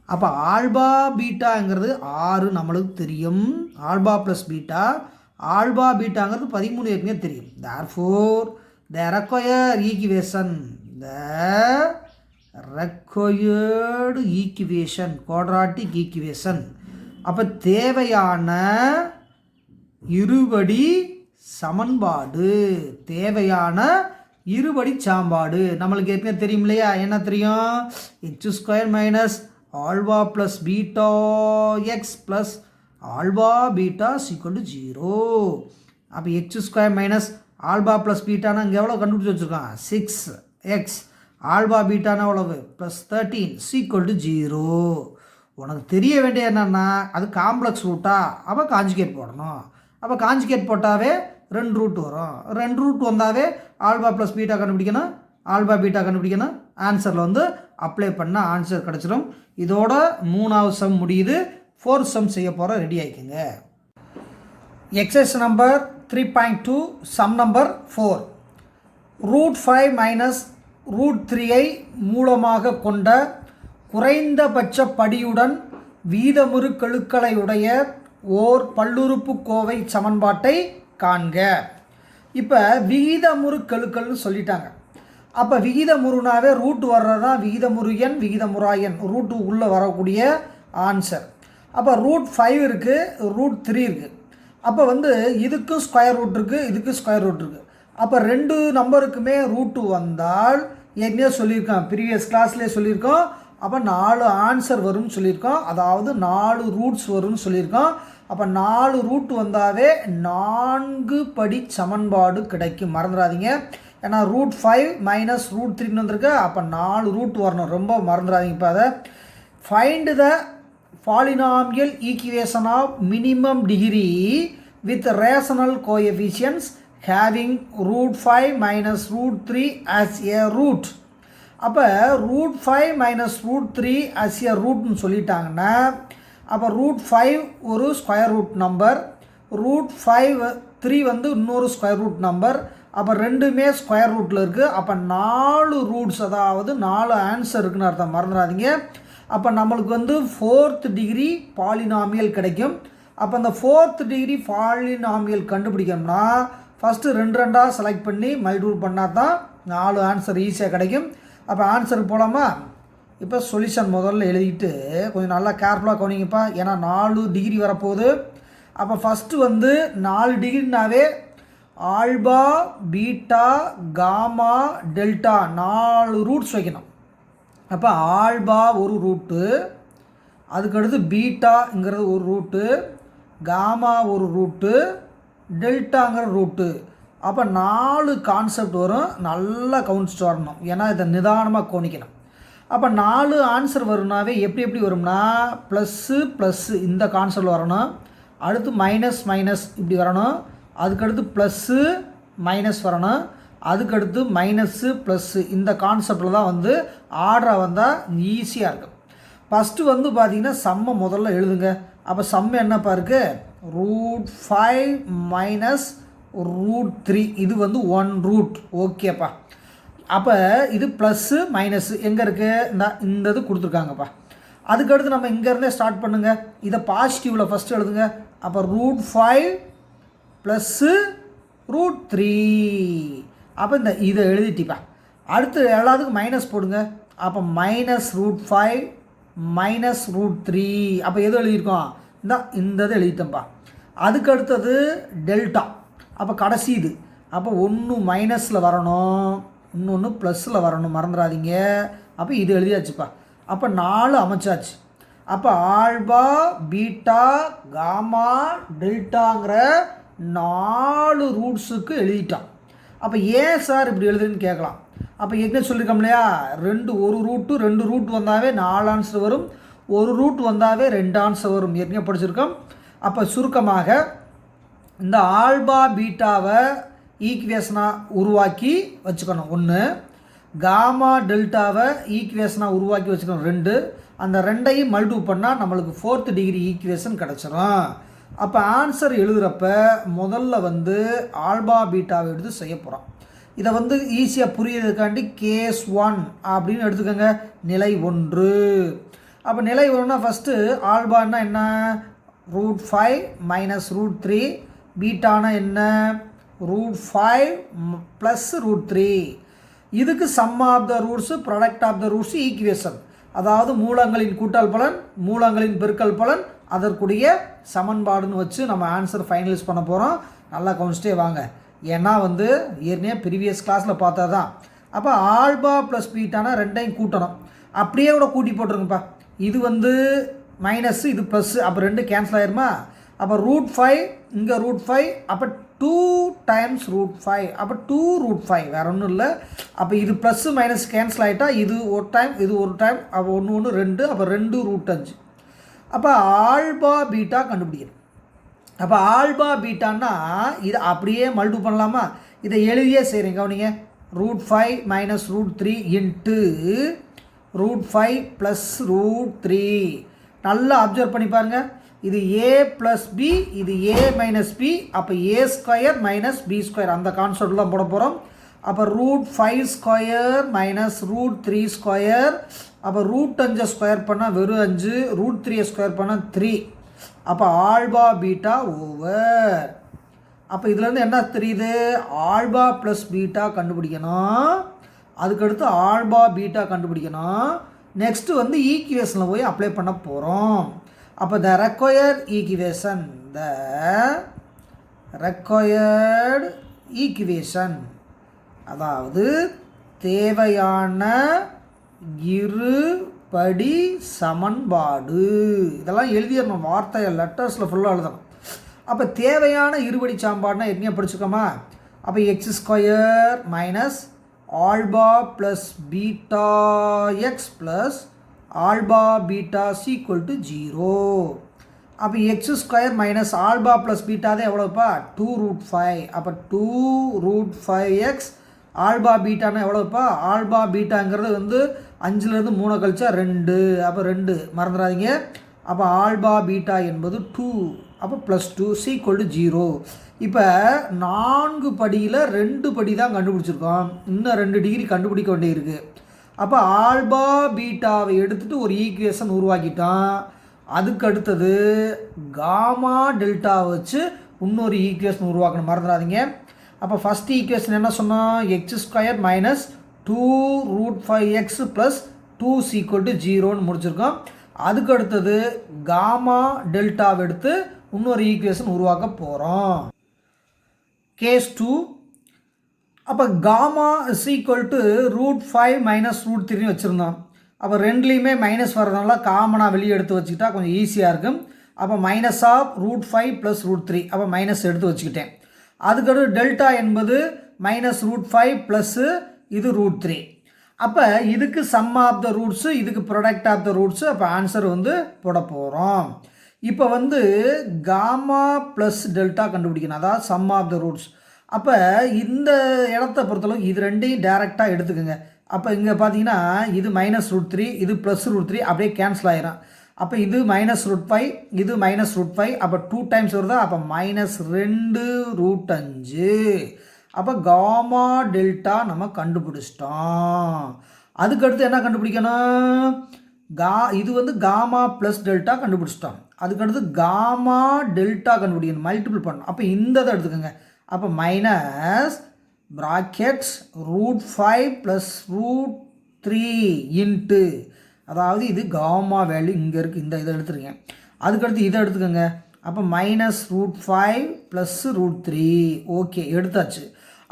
அப்போ ஆல்பா பீட்டாங்கிறது 6 நம்மளுக்கு தெரியும். ஆல்பா + பீட்டா, ஆல்பா பீட்டாங்கிறது 13 ஏற்கனவே தெரியும். தேர்ஃபோர் த ரெக்வயர் ஈக்குவேஷன், த ரெக்வயர்டு ஈக்குவேஷன், குவாட்ராட்டிக் ஈக்குவேஷன். அப்போ தேவையான இருபடி சமன்பாடு, தேவையான இருபடி சாம்பாடு நம்மளுக்கு எப்பயும் தெரியும் இல்லையா? என்ன தெரியும்? x² minus alpha plus beta X plus alpha beta = 0. அப்போ x² மைனஸ் ஆல்பா ப்ளஸ் பீட்டானா இங்கே எவ்வளோ கண்டுபிடிச்சி வச்சுருக்கான்? 6x. ஆல்பா பீட்டானா எவ்வளவு? +13 = 0. உனக்கு தெரிய வேண்டிய என்னென்னா அது காம்ப்ளெக்ஸ் ரூட்டா, அப்போ காஞ்சுகேட் போடணும். அப்போ காஞ்சுகேட் போட்டாவே 2 ரூட் வரும். 2 ரூட் வந்தாவே ஆல்பா ப்ளஸ் பீட்டா கண்டுபிடிக்கணும், ஆல்பா பீட்டா கண்டுபிடிக்கணும். ஆன்சரில் வந்து அப்ளை பண்ண ஆன்சர் கிடச்சிடும். இதோட 3வது சம் முடியுது. 4th சம் செய்ய போகிற, ரெடி ஆகிக்குங்க. Exercise number 3.2 sum number 4. √5 minus √3ஐ மூலமாக கொண்ட குறைந்தபட்ச படியுடன் வீதமுறு கெழுக்களையுடைய ஓர் பல்லுறுப்புக்கோவை சமன்பாட்டை காண்க. இப்போ விகிதமுறு கெழுக்கள்னு சொல்லிட்டாங்க. அப்போ விகிதமுறுனாவே ரூட் வர்றதான் விகிதமுறு எண், விகிதமுறா எண், ரூட்டு உள்ளே வரக்கூடிய ஆன்சர். அப்போ √5 இருக்குது, √3 இருக்குது. அப்போ வந்து இதுக்கும் ஸ்கொயர் ரூட் இருக்குது, இதுக்கு ஸ்கொயர் ரூட் இருக்குது. அப்போ 2 நம்பருக்குமே ரூட்டு வந்தால் ஏற்கனவே சொல்லியிருக்கோம், ப்ரீவியஸ் கிளாஸ்லேயே சொல்லியிருக்கோம். அப்போ 4 ஆன்சர் வரும்னு சொல்லியிருக்கோம், அதாவது 4 ரூட்ஸ் வரும்னு சொல்லியிருக்கோம். அப்போ 4 ரூட் வந்தாவே 4 படி சமன்பாடு கிடைக்கும். மறந்துடாதீங்க, ஏன்னா √5 மைனஸ் √3 வந்திருக்கு. அப்போ 4 ரூட் வரணும், ரொம்ப மறந்துடாதீங்க. இப்போ அதை find the polynomial equation of minimum degree with rational coefficients having √5 minus √3 as a root. அப்போ √5 மைனஸ் √3 ஆஸ் ஏ ரூட்னு சொல்லிட்டாங்கன்னா, அப்போ √5 ஒரு ஸ்கொயர் ரூட் நம்பர், √3 வந்து இன்னொரு ஸ்கொயர் ரூட் நம்பர். அப்போ ரெண்டுமே ஸ்கொயர் ரூட்டில் இருக்குது. அப்போ 4 ரூட்ஸ், அதாவது 4 ஆன்சர் இருக்குன்னு அர்த்தம். மறந்துடாதீங்க. அப்போ நம்மளுக்கு வந்து 4th டிகிரி பாலினாமியல் கிடைக்கும். அப்போ அந்த 4th டிகிரி பாலினாமியல் கண்டுபிடிக்கணும்னா ஃபஸ்ட்டு 2 செலக்ட் பண்ணி மல்டிபிள் பண்ணால் தான் 4 ஆன்சர் ஈஸியாக கிடைக்கும். அப்போ ஆன்சருக்கு போகலாமா? இப்போ சொல்யூஷன் முதல்ல எழுதிட்டு கொஞ்சம் நல்லா கேர்ஃபுல்லாக கவனிங்கப்பா, ஏன்னா 4 டிகிரி வரப்போகுது. அப்போ ஃபஸ்ட்டு வந்து 4 டிகிரினாவே alpha beta gamma delta 4 roots வைக்கணும். அப்போ ஆல்பா ஒரு ரூட்டு, அதுக்கடுத்து பீட்டாங்கிறது ஒரு ரூட்டு, காமா ஒரு ரூட்டு, டெல்டாங்கிற ரூட்டு. அப்போ 4 கான்செப்ட் வரும். நல்லா கவுன்ஸ்ட் வரணும், ஏன்னா இதை நிதானமாக கவனிக்கணும். அப்போ 4 ஆன்சர் வரும்னாவே எப்படி வரும்னா ப்ளஸ்ஸு ப்ளஸ்ஸு இந்த கான்செப்ட் வரணும், அடுத்து மைனஸ் மைனஸ் இப்படி வரணும், அதுக்கடுத்து ப்ளஸ்ஸு மைனஸ் வரணும், அதுக்கடுத்து மைனஸ்ஸு ப்ளஸ்ஸு. இந்த கான்செப்டில் தான் வந்து ஆர்டராக வந்தால் ஈஸியாக இருக்கும். ஃபஸ்ட்டு வந்து பார்த்திங்கன்னா சம்மை முதல்ல எழுதுங்க. அப்போ சம்மு என்னப்பா இருக்குது? √5 மைனஸ் √3, இது வந்து 1 ரூட். ஓகேப்பா. அப்போ இது ப்ளஸ்ஸு மைனஸ்ஸு எங்கே இருக்குது? இந்த இது கொடுத்துருக்காங்கப்பா. அதுக்கடுத்து நம்ம இங்கேருந்தே ஸ்டார்ட் பண்ணுங்கள். இதை பாசிட்டிவில் ஃபஸ்ட்டு எழுதுங்க. அப்போ √5 ப்ளஸ்ஸு √3. அப்போ இதை எழுதிட்டிப்பா. அடுத்து எல்லாத்துக்கும் மைனஸ் போடுங்க. அப்போ மைனஸ் √5 மைனஸ் √3. அப்போ எது எழுதியிருக்கோம்? இந்த இது எழுதிட்டோம்ப்பா. அதுக்கு அடுத்தது டெல்டா. அப்போ கடைசி இது. அப்போ ஒன்று மைனஸில் வரணும், இன்னொன்று ப்ளஸில் வரணும், மறந்துடாதீங்க. அப்போ இது எழுதியாச்சுப்பா. அப்போ 4 அமைச்சாச்சு. அப்போ ஆல்பா பீட்டா காமா டெல்டாங்கிற 4 ரூட்ஸுக்கு எழுதிட்டான். அப்போ ஏன் சார் இப்படி எழுதுன்னு கேட்கலாம். அப்போ ஏற்கனவே சொல்லியிருக்கோம் இல்லையா, ஒரு ரூட்டு 2 ரூட் வந்தாவே 4 ஆன்சர் வரும், ஒரு ரூட் வந்தாவே 2 ஆன்சர் வரும், ஏற்கனவே படிச்சிருக்கோம். அப்போ சுருக்கமாக இந்த ஆல்பா பீட்டாவை ஈக்குவேஷனாக உருவாக்கி வச்சுக்கணும் 1, காமா டெல்டாவை ஈக்குவேஷனாக உருவாக்கி வச்சுக்கணும் 2. அந்த 2ஐயும் மல்டிபிள் பண்ணால் நம்மளுக்கு 4th டிகிரி ஈக்குவேஷன் கிடச்சிரும். அப்போ ஆன்சர் எழுதுகிறப்ப முதல்ல வந்து ஆல்பா பீட்டாவை எடுத்து செய்ய போகிறோம். இதை வந்து ஈஸியாக புரியறதுக்காண்டி கேஸ் 1 அப்படின்னு எடுத்துக்கோங்க, நிலை 1. அப்போ நிலை 1னா ஃபஸ்ட்டு ஆல்பான்னா என்ன? √5 மைனஸ் √3, பீட்டானா என்ன? √5 ப்ளஸ் √3. இதுக்கு sum of the roots product of the roots equation, அதாவது மூலங்களின் கூட்டல் பலன் மூலங்களின் பெருக்கல் பலன் அதற்குரிய சமன்பாடுன்னு வச்சு நம்ம ஆன்சர் ஃபைனலைஸ் பண்ண போகிறோம். நல்லா கவனிச்சிட்டே வாங்க, ஏன்னா வந்து ஏற்கனவே ப்ரீவியஸ் கிளாஸில் பார்த்தா தான். அப்போ ஆல்பா ப்ளஸ் பீட்டானா ரெண்டையும் கூட்டணும், அப்படியே கூட கூட்டி போட்டுருங்கப்பா. இது வந்து மைனஸ், இது ப்ளஸ்ஸு, அப்போ ரெண்டு கேன்சல் ஆயிருமா. அப்போ √5 இங்கே √5, அப்போ 2 டைம்ஸ் √5, அப்போ 2√5 வேறு ஒன்றும் இல்லை. அப்போ இது ப்ளஸ்ஸு மைனஸ் கேன்சல் ஆகிட்டா இது ஒரு டைம் இது ஒரு டைம், அப்போ 1 1 2, அப்போ 2√5. அப்போ ஆல்பா பீட்டா கண்டுபிடிக்கணும். அப்போ ஆல்பா பீட்டான்னா இது அப்படியே மல்டிபிள் பண்ணலாமா, இதை எழுதியே செய்கிறேன் கவனிங்க. √5 மைனஸ் √3 இன்ட்டு √5 ப்ளஸ் √3. நல்லா அப்சர்வ் பண்ணி பாருங்கள், இது a ப்ளஸ் பி, இது a மைனஸ் பி, அப்போ a square minus B square அந்த கான்செப்ட் தான் போட போகிறோம். அப்போ √5 ஸ்கொயர் மைனஸ் √3 ஸ்கொயர், அப்போ √5 ஸ்கொயர் பண்ணால் வெறும் 5, √3 ஸ்கொயர் பண்ணால் 3. அப்போ ஆல்பா பீட்டா ஓவர். அப்போ இதுலேருந்து என்ன தெரியுது, ஆல்பா ப்ளஸ் பீட்டா கண்டுபிடிக்கணும், அதுக்கடுத்து ஆல்பா பீட்டா கண்டுபிடிக்கணும். நெக்ஸ்ட்டு வந்து ஈக்குவேஷனில் போய் அப்ளை பண்ண போகிறோம். அப்போ த ரெக்வயர்ட் ஈக்குவேஷன், அதாவது தேவையான இருபடி சமன்பாடு, இதெல்லாம் எழுதிடணும், வார்த்தையை லெட்டர்ஸில் ஃபுல்லாக எழுதணும். அப்போ தேவையான இருபடி சமன்பாடுனா என்ன படிச்சுக்கோமா. அப்போ x² minus alpha plus beta X plus alpha beta equal to 0. அப்போ x² minus alpha plus beta தான் எவ்வளோப்பா 2√5. அப்போ 2√5x ஆல்பா பீட்டானா எவ்வளோப்பா, ஆல்பா பீட்டாங்கிறது வந்து 5லேருந்து 3 கழிச்சா 2, அப்போ 2 மறந்துடாதீங்க. அப்போ ஆல்பா பீட்டா என்பது 2, அப்போ ப்ளஸ் 2 ஈக்குவல் டு 0. இப்போ 4 படியில் 2 படி தான் கண்டுபிடிச்சிருக்கோம், இன்னும் 2 டிகிரி கண்டுபிடிக்க வேண்டியிருக்கு. அப்போ ஆல்பா பீட்டாவை எடுத்துகிட்டு ஒரு ஈக்குவேஷன் உருவாக்கிட்டோம். அதுக்கு அடுத்தது காமா டெல்டாவை வச்சு இன்னொரு ஈக்குவேஷன் உருவாக்கணும், மறந்துடாதீங்க. அப்போ ஃபஸ்ட் ஈக்குவேஷன் என்ன சொன்னோம், x² minus 2√5x plus 2 equal to 0ன்னு முடிச்சிருக்கோம். அதுக்கு அடுத்தது காமா டெல்டாவை எடுத்து இன்னொரு ஈக்குவேஷன் உருவாக்க போகிறோம். கேஸ் 2. அப்போ காமா ஈக்குவல் டு √5 மைனஸ் √3 வச்சுருந்தோம். அப்போ ரெண்டுலேயுமே மைனஸ் வர்றதுனால காமனாக வெளியே எடுத்து வச்சுக்கிட்டா கொஞ்சம் ஈஸியாக இருக்கும். அப்போ மைனஸ் ஆஃப் √5 ப்ளஸ் √3, அப்போ மைனஸ் எடுத்து வச்சுக்கிட்டேன். அதுக்கடுத்து டெல்டா என்பது மைனஸ் √5 ப்ளஸ்ஸு இது √3. அப்போ இதுக்கு சம் ஆஃப் த ரூட்ஸு, இதுக்கு ப்ராடக்ட் ஆஃப் த ரூட்ஸு, அப்போ ஆன்சர் வந்து போட போகிறோம். இப்போ வந்து காமா ப்ளஸ் டெல்டா கண்டுபிடிக்கணும், அதாவது சம் ஆஃப் த ரூட்ஸ். அப்போ இந்த இடத்த பொறுத்தளவு இது ரெண்டையும் டேரெக்டாக எடுத்துக்கோங்க. அப்போ இங்கே பார்த்தீங்கன்னா இது மைனஸ் √3, இது ப்ளஸ் √3 அப்படியே கேன்சல் ஆகிடும். அப்போ இது மைனஸ் √5, இது மைனஸ் √5, அப்போ 2 டைம்ஸ் வருதா, அப்போ மைனஸ் 2√5. அப்போ காமா டெல்டா நம்ம கண்டுபிடிச்சிட்டோம். அதுக்கடுத்து என்ன கண்டுபிடிக்கணும், இது வந்து காமா ப்ளஸ் டெல்டா கண்டுபிடிச்சிட்டோம். அதுக்கடுத்து காமா டெல்டா கண்டுபிடிக்கணும், மல்டிபிள் பண்ணணும். அப்போ இந்த இதை எடுத்துக்கோங்க. அப்போ மைனஸ் ப்ராக்கெட்ஸ் √5 ப்ளஸ் √3 இன்ட்டு, அதாவது இது காமா வேல்யூ இங்கே இருக்குது, இந்த இதை எடுத்துருங்க. அதுக்கடுத்து இதை எடுத்துக்கோங்க. அப்போ மைனஸ் √5 ப்ளஸ் √3, ஓகே எடுத்தாச்சு.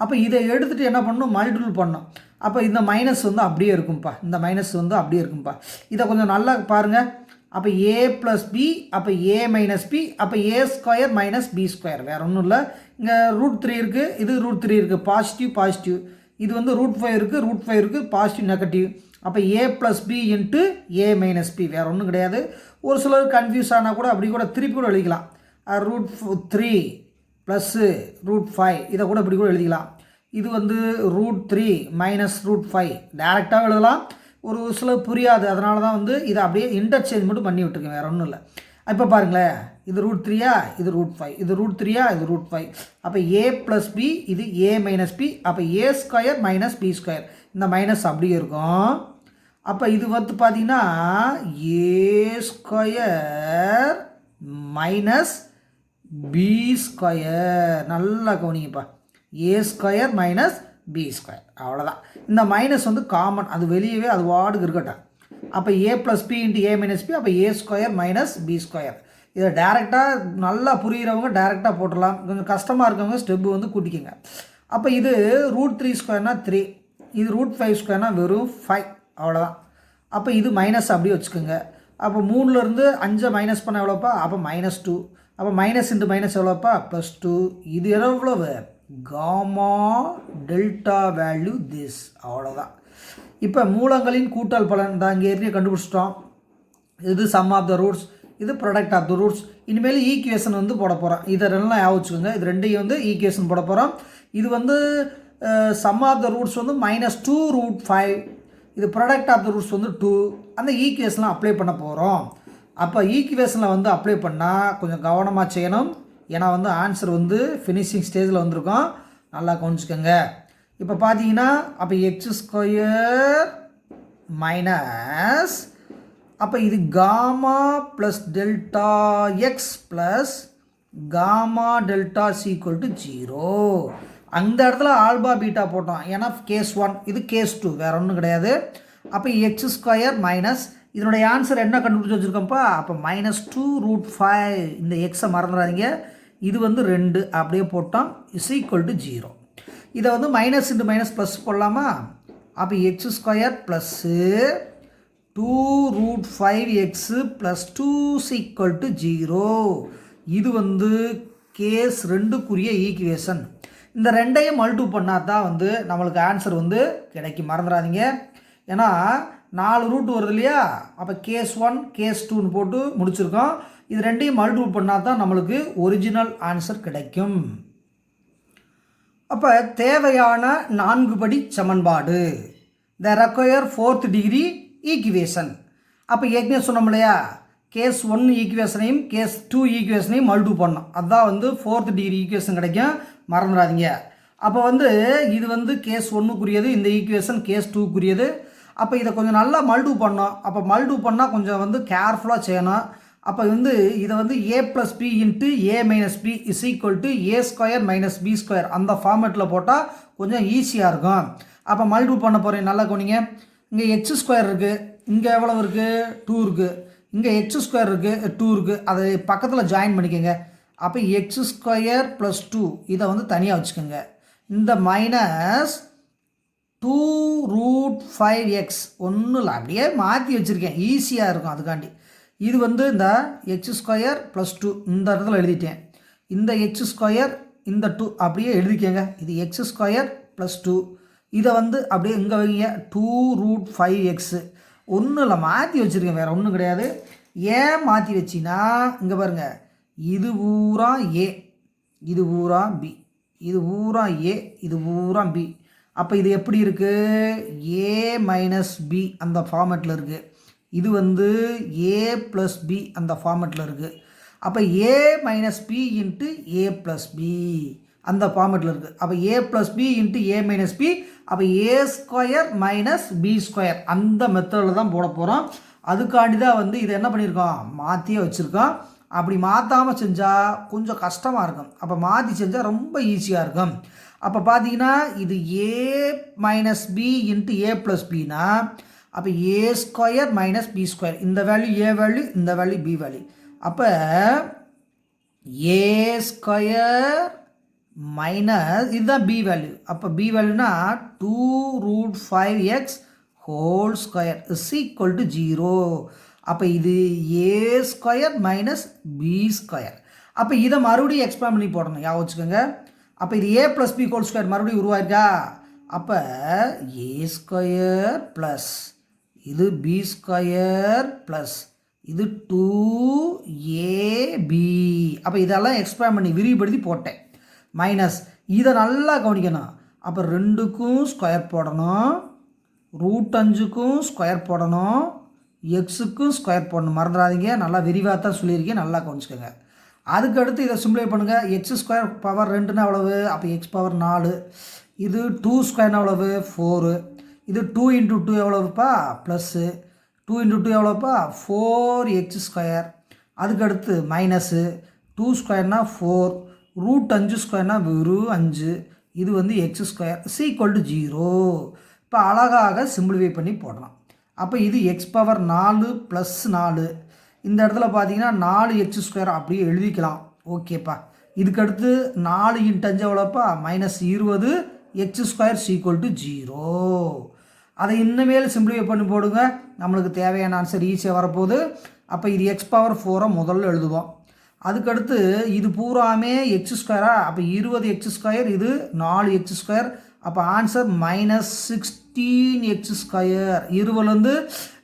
அப்போ இதை எடுத்துகிட்டு என்ன பண்ணணும், மல்டிபிள் பண்ணணும். அப்போ இந்த மைனஸ் வந்து அப்படியே இருக்கும்ப்பா, இந்த மைனஸ் வந்து அப்படியே இருக்கும்ப்பா. இதை கொஞ்சம் நல்லா பாருங்கள். அப்போ a ப்ளஸ் பி, அப்போ a மைனஸ் பி, அப்போ a² மைனஸ் b ஸ்கொயர், வேறு ஒன்றும் இல்லை. இங்கே √3 இருக்குது, இது √3 இருக்குது, பாசிட்டிவ் பாசிட்டிவ். இது வந்து √5 இருக்குது, √5 இருக்குது, பாசிட்டிவ் நெகட்டிவ். அப்போ a plus B into a minus B, வேறு ஒன்றும் கிடையாது. ஒரு சிலர் கன்ஃபியூஸ் ஆனால் கூட அப்படி கூட திருப்பி கூட எழுதிக்கலாம். √3 ப்ளஸ்ஸு √5 இதை கூட இப்படி கூட எழுதிக்கலாம். இது வந்து √3 மைனஸ் √5 டேரெக்டாக எழுதலாம். ஒரு சில புரியாது, அதனால தான் வந்து இதை அப்படியே இன்டர்சேஞ்ச் மட்டும் பண்ணி விட்டுருக்கேன், வேறு ஒன்றும் இல்லை. இப்போ பாருங்களேன், இது √3யா, இது √5, இது √3யா, இது √5. அப்போ a ப்ளஸ் பி, இது a மைனஸ் பி, அப்போ a² மைனஸ் b ஸ்கொயர், இந்த மைனஸ் அப்படியே இருக்கும். அப்போ இது வந்து பார்த்தீங்கன்னா a² மைனஸ் b ஸ்கொயர், நல்லா கவனிங்கப்பா, a² மைனஸ் பி ஸ்கொயர். அவ்வளோதான். இந்த மைனஸ் வந்து காமன், அது வெளியவே அது வார்டுக்கு இருக்கட்டும். அப்போ ஏ ப்ளஸ் பி இன்ட்டு ஏ மைனஸ் பி, அப்போ ஏ ஸ்கொயர் மைனஸ் பி ஸ்கொயர். இதை டேரெக்டாக நல்லா புரிகிறவங்க டேரெக்டாக போட்டுடலாம். கொஞ்சம் கஷ்டமாக இருக்கவங்க ஸ்டெப்பு வந்து கூட்டிக்கோங்க. அப்போ இது √3 ஸ்கொயர்னா 3, இது √5 ஸ்கொயர்னா வெறும் 5. அவ்வளோதான். அப்போ இது மைனஸ் அப்படியே வச்சுக்கோங்க. அப்போ 3லேருந்து 5 மைனஸ் பண்ண எவ்வளோப்பா? அப்போ -2. அப்போ மைனஸ் இன்ட்டு மைனஸ் எவ்வளோப்பா? +2. இது எவ்வளவு? Gamma delta value this. அவ்வளோதான். இப்போ மூலங்களின் கூட்டல் பலன் தான் இங்கே ஏற்கனவே கண்டுபிடிச்சிட்டோம். இது சம் ஆஃப் த ரூட்ஸ், இது ப்ராடக்ட் ஆஃப் த ரூட்ஸ். இனிமேல் ஈக்குவேஷன் வந்து போட போகிறோம். இதை ரெண்டும் ஞாபகம் இது ரெண்டையும் வந்து ஈக்குவேஷன் போட போகிறோம். இது வந்து சம் ஆஃப் த ரூட்ஸ் வந்து -2√5, இது ப்ராடக்ட் ஆஃப் த ரூட்ஸ் வந்து 2. அந்த ஈக்குவேஷனில் அப்ளை பண்ண போகிறோம். அப்போ ஈக்குவேஷனில் வந்து அப்ளை பண்ணால் கொஞ்சம் கவனமாக செய்யணும். ஏன்னா வந்து ஆன்சர் வந்து ஃபினிஷிங் ஸ்டேஜில் வந்திருக்கோம். நல்லா கவனிச்சுக்கோங்க. இப்போ பார்த்தீங்கன்னா அப்போ x² மைனஸ், அப்போ இது gamma plus delta X plus gamma delta = 0. அந்த இடத்துல ஆல்பா பீட்டா போட்டோம். ஏன்னா கேஸ் 1, இது கேஸ் 2, வேறு ஒன்றும் கிடையாது. அப்போ x² மைனஸ், இதனுடைய ஆன்சர் என்ன கண்டுபிடிச்சி வச்சுருக்கோம்ப்பா? அப்போ -2√5. இந்த எக்ஸை மறந்துடாதீங்க. இது வந்து 2 அப்படியே போட்டோம் = 0. இதை வந்து மைனஸ் இன்ட்டு மைனஸ் ப்ளஸ் போடலாமா? அப்போ x² ப்ளஸ்ஸு 2√5x + 2 = 0. இது வந்து கேஸ் 2க்குரிய ஈக்குவேஷன். இந்த ரெண்டையும் மல்டிப்ளை பண்ணால் தான் வந்து நம்மளுக்கு ஆன்சர் வந்து கிடைக்கும். மறந்துடாதீங்க. ஏன்னா 4 ரூட் வருது இல்லையா? அப்போ கேஸ் 1 கேஸ் 2ன்னு போட்டு முடிச்சிருக்கோம். இது ரெண்டையும் மல்டிப்ளை பண்ணால் தான் நம்மளுக்கு ஒரிஜினல் ஆன்சர் கிடைக்கும். அப்போ தேவையான 4 படி சமன்பாடு, த ரெக்வயர் 4th டிகிரி ஈக்குவேஷன். அப்போ ஏற்கனவே சொன்னோம் இல்லையா? கேஸ் 1 ஈக்குவேஷனையும் கேஸ் 2 ஈக்குவேஷனையும் மல்டிப்ளை பண்ணோம். அதுதான் வந்து 4th டிகிரி ஈக்குவேஷன் கிடைக்கும். மறந்துடாதீங்க. அப்போ வந்து இது வந்து கேஸ் 1க்குரியது, இந்த ஈக்குவேஷன் கேஸ் 2க்குரியது. அப்போ இதை கொஞ்சம் நல்லா மல்டிப்ளை பண்ணோம். அப்போ மல்டிப்ளை பண்ணால் கொஞ்சம் வந்து கேர்ஃபுல்லாக செய்யணும். அப்போ வந்து இதை வந்து a + b into a - b = a² - b², அந்த ஃபார்மேட்டில் போட்டால் கொஞ்சம் ஈஸியாக இருக்கும். அப்போ மல்டிப்ளை பண்ண போகிறேன். நல்லா கவனிங்க. இங்கே x² இருக்குது, இங்கே எவ்வளோ இருக்குது? 2 இருக்குது. இங்கே x² இருக்குது, 2 இருக்குது. அதை பக்கத்தில் ஜாயின் பண்ணிக்கோங்க. அப்போ x² + 2 இதை வந்து தனியாக வச்சுக்கோங்க. இந்த மைனஸ் 2√5x ஒன்றும் இல்லை, அப்படியே மாற்றி வச்சுருக்கேன், ஈஸியாக இருக்கும் அதுக்காண்டி. இது வந்து இந்த x² + 2 இந்த இடத்துல எழுதிட்டேன். இந்த x², இந்த 2 அப்படியே எழுதிக்கங்க. இது x² + 2, இதை வந்து அப்படியே இங்கே வைங்க. 2√5x ஒன்றும் இல்லை, மாற்றி வச்சுருக்கேன், வேறு ஒன்றும் கிடையாது. ஏன் மாற்றி வச்சின்னா இங்கே பாருங்கள், இது பூரா a, இது பூரா b, இது பூரா a, இது பூரா b. அப்போ இது எப்படி இருக்குது? a - b அந்த ஃபார்மேட்டில் இருக்குது. இது வந்து a + b அந்த ஃபார்மேட்டில் இருக்குது. அப்போ a - b into a + b அந்த ஃபார்மேட்டில் இருக்குது. அப்போ a + b into a - b, அப்போ a² - b² அந்த மெத்தடில் தான் போட போகிறோம். அதுக்காண்டி தான் வந்து இதை என்ன பண்ணியிருக்கோம்? மாற்றியே வச்சுருக்கோம். அப்படி மாற்றாமல் செஞ்சால் கொஞ்சம் கஷ்டமாக இருக்கும். அப்போ மாற்றி செஞ்சால் ரொம்ப ஈஸியாக இருக்கும். அப்போ பார்த்தீங்கன்னா இது a - b இன்ட்டு a + bனா, அப்போ a² - b², இந்த வேல்யூ a வேல்யூ, இந்த வேல்யூ b வேல்யூ. அப்போ a² மைனஸ் இதுதான் b வேல்யூ. அப்போ b வேல்யூனா 2√5x² = 0. அப்போ இது a² - b². அப்போ இதை மறுபடியும் எக்ஸ்பேண்ட் பண்ணி போடணும், ஞாபகம் வச்சுக்கோங்க. அப்போ இது a + b² மறுபடியும் உருவாயிருக்கா? அப்போ a² ப்ளஸ் இது b² ப்ளஸ் இது 2ab. அப்போ இதெல்லாம் எக்ஸ்பேண்ட் பண்ணி விரிவுபடுத்தி போட்டேன். மைனஸ் இதை நல்லா கவனிக்கணும். அப்போ 2க்கும் ஸ்கொயர் போடணும், √5க்கும் ஸ்கொயர் போடணும், எக்ஸுக்கும் ஸ்கொயர் போடணும். மறந்துடாதீங்க, நல்லா விரிவாக தான் சொல்லியிருக்கேன், நல்லா கவனிச்சுக்கோங்க. அதுக்கடுத்து இதை சிம்பிளை பண்ணுங்கள். x² பவர் 2ன்னா எவ்வளவு? அப்போ x பவர் 4. இது 2² எவ்வளவு? 4. இது 2 × 2 எவ்வளவுப்பா? ப்ளஸ்ஸு 2 × 2 எவ்வளோப்பா? 4x². அதுக்கடுத்து மைனஸு 2² 4, √5² வெறும் 5, இது வந்து எக்ஸ் ஸ்கொயர் = 0. இப்போ அழகாக சிம்பிளிஃபை பண்ணி போடலாம். அப்போ இது எக்ஸ் பவர் 4 + 4. இந்த இடத்துல பார்த்தீங்கன்னா 4x² அப்படியே எழுதிக்கலாம். ஓகேப்பா. இதுக்கடுத்து 4 × 5 எவ்வளோப்பா -20 x² = 0. அதை இன்னமேல் சிம்பிளிஃபை பண்ணி போடுங்க. நம்மளுக்கு தேவையான ஆன்சர் ஈஸியாக வரப்போகுது. அப்போ இது x பவர் 4 முதல்ல எழுதுவோம். அதுக்கடுத்து இது பூராமே x². அப்போ 20x², இது 4x². அப்போ ஆன்சர் -16x². 20லேருந்து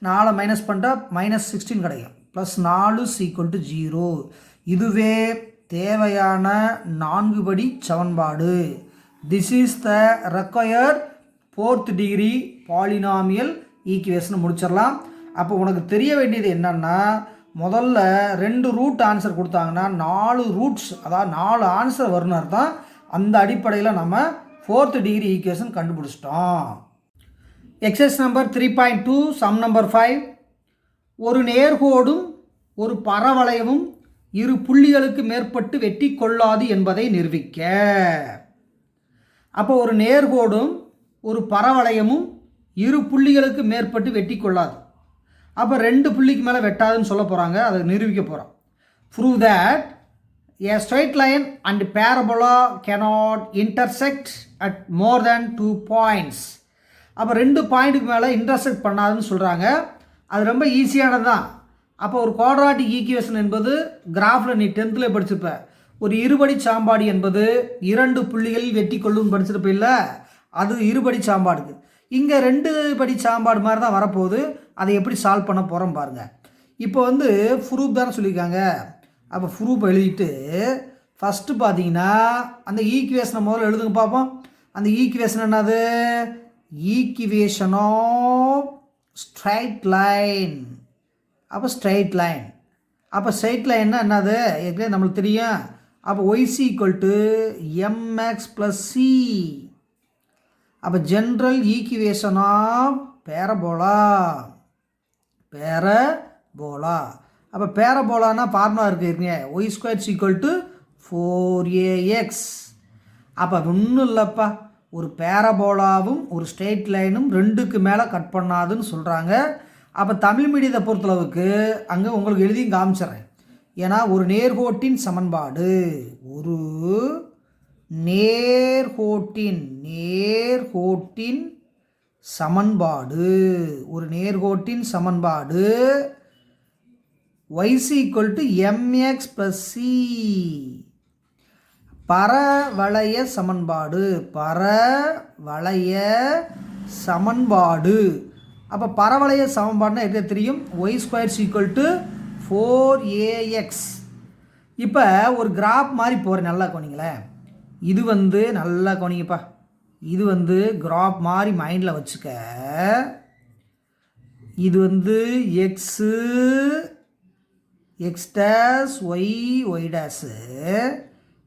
4 மைனஸ் பண்ணிட்டா -16 கிடைக்கும். +4 = 0. இதுவே தேவையான 4 படி சமன்பாடு. This is the required 4th degree polynomial equation முடிச்சிடலாம். அப்போ உனக்கு தெரிய வேண்டியது என்னன்னா, முதல்ல 2 ரூட் ஆன்சர் கொடுத்தாங்கன்னா 4 ரூட்ஸ், அதாவது 4 ஆன்சர் வரும்னு அர்த்தம். அந்த அடிப்படையில் நம்ம 4th டிகிரி ஈக்குவேஷன் கண்டுபிடிச்சிட்டோம். Exercise number 3.2 sum number 5. ஒரு நேர்கோடும் ஒரு பரவளையமும் இரு புள்ளிகளுக்கு மேற்பட்டு வெட்டி கொள்ளாது என்பதை நிரூபிக்க. அப்போ ஒரு நேர்கோடும் ஒரு பரவளையமும் இரு புள்ளிகளுக்கு மேற்பட்டு வெட்டி கொள்ளாது. அப்போ 2 புள்ளிக்கு மேலே வெட்டாதுன்னு சொல்ல போகிறாங்க. அதை நிரூபிக்க போகிறோம். Prove that a straight line and parabola cannot intersect at more than 2 points. அப்போ 2 பாயிண்ட்டுக்கு மேலே இன்டர்செக்ட் பண்ணாதுன்னு சொல்கிறாங்க. அது ரொம்ப ஈஸியானது தான். அப்போ ஒரு குவாட்ராட்டிக் ஈக்குவேஷன் என்பது கிராஃபில் நீ 10th படிச்சிருப்ப. ஒரு இருபடி சாம்பாடு என்பது 2 புள்ளிகளில் வெட்டி கொள்ளுன்னு படிச்சிருப்ப இல்லை, அது இருபடி சாம்பாடுக்கு. இங்கே 2 படி சாம்பாடு மாதிரி தான் வரப்போகுது. அதை எப்படி சால்வ் பண்ண போகிறோம் பாருங்கள். இப்போ வந்து ப்ரூஃப் தானே சொல்லியிருக்காங்க. அப்போ ப்ரூஃப் எழுதிட்டு ஃபஸ்ட்டு பார்த்தீங்கன்னா அந்த ஈக்குவேஷனை முதல்ல எழுதுங்க பார்ப்போம். அந்த ஈக்குவேஷன் என்னது? Equation of straight line. அப்போ ஸ்ட்ரைட் லைன். அப்போ ஸ்ட்ரைட் லைன்னா என்னது ஏற்கனவே நம்மளுக்கு தெரியும். அப்போ y = mx + c. அப்போ ஜென்ரல் ஈக்குவேஷன் ஆஃப் பேரபோலா. அப்போ பேரபோலானா ஃபார்முலா இருக்குங்க, y² = 4ax. அப்போ ஒன்றும் இல்லைப்பா, ஒரு பேரபோலாவும் ஒரு ஸ்ட்ரெயிட் லைனும் 2க்கு மேலே கட் பண்ணாதுன்னு சொல்கிறாங்க. அப்போ தமிழ் மீடியத்தை பொறுத்தளவுக்கு அங்கே உங்களுக்கு எழுதியும் காமிச்சிட்றேன். ஏன்னா ஒரு நேர்கோட்டின் சமன்பாடு, ஒரு நேர்கோட்டின் சமன்பாடு y = mx + c. பரவளைய சமன்பாடு. அப்போ பரவளைய சமன்பாடுனா எப்படி தெரியும்? y² = 4ax. இப்போ ஒரு கிராஃப் மாதிரி போகிறேன், நல்லா கவனிங்களேன். இது வந்து நல்லா கவனிங்கப்பா. இது வந்து கிராஃப் மாதிரி மைண்டில் வச்சுக்க. இது வந்து எக்ஸு, x', y'.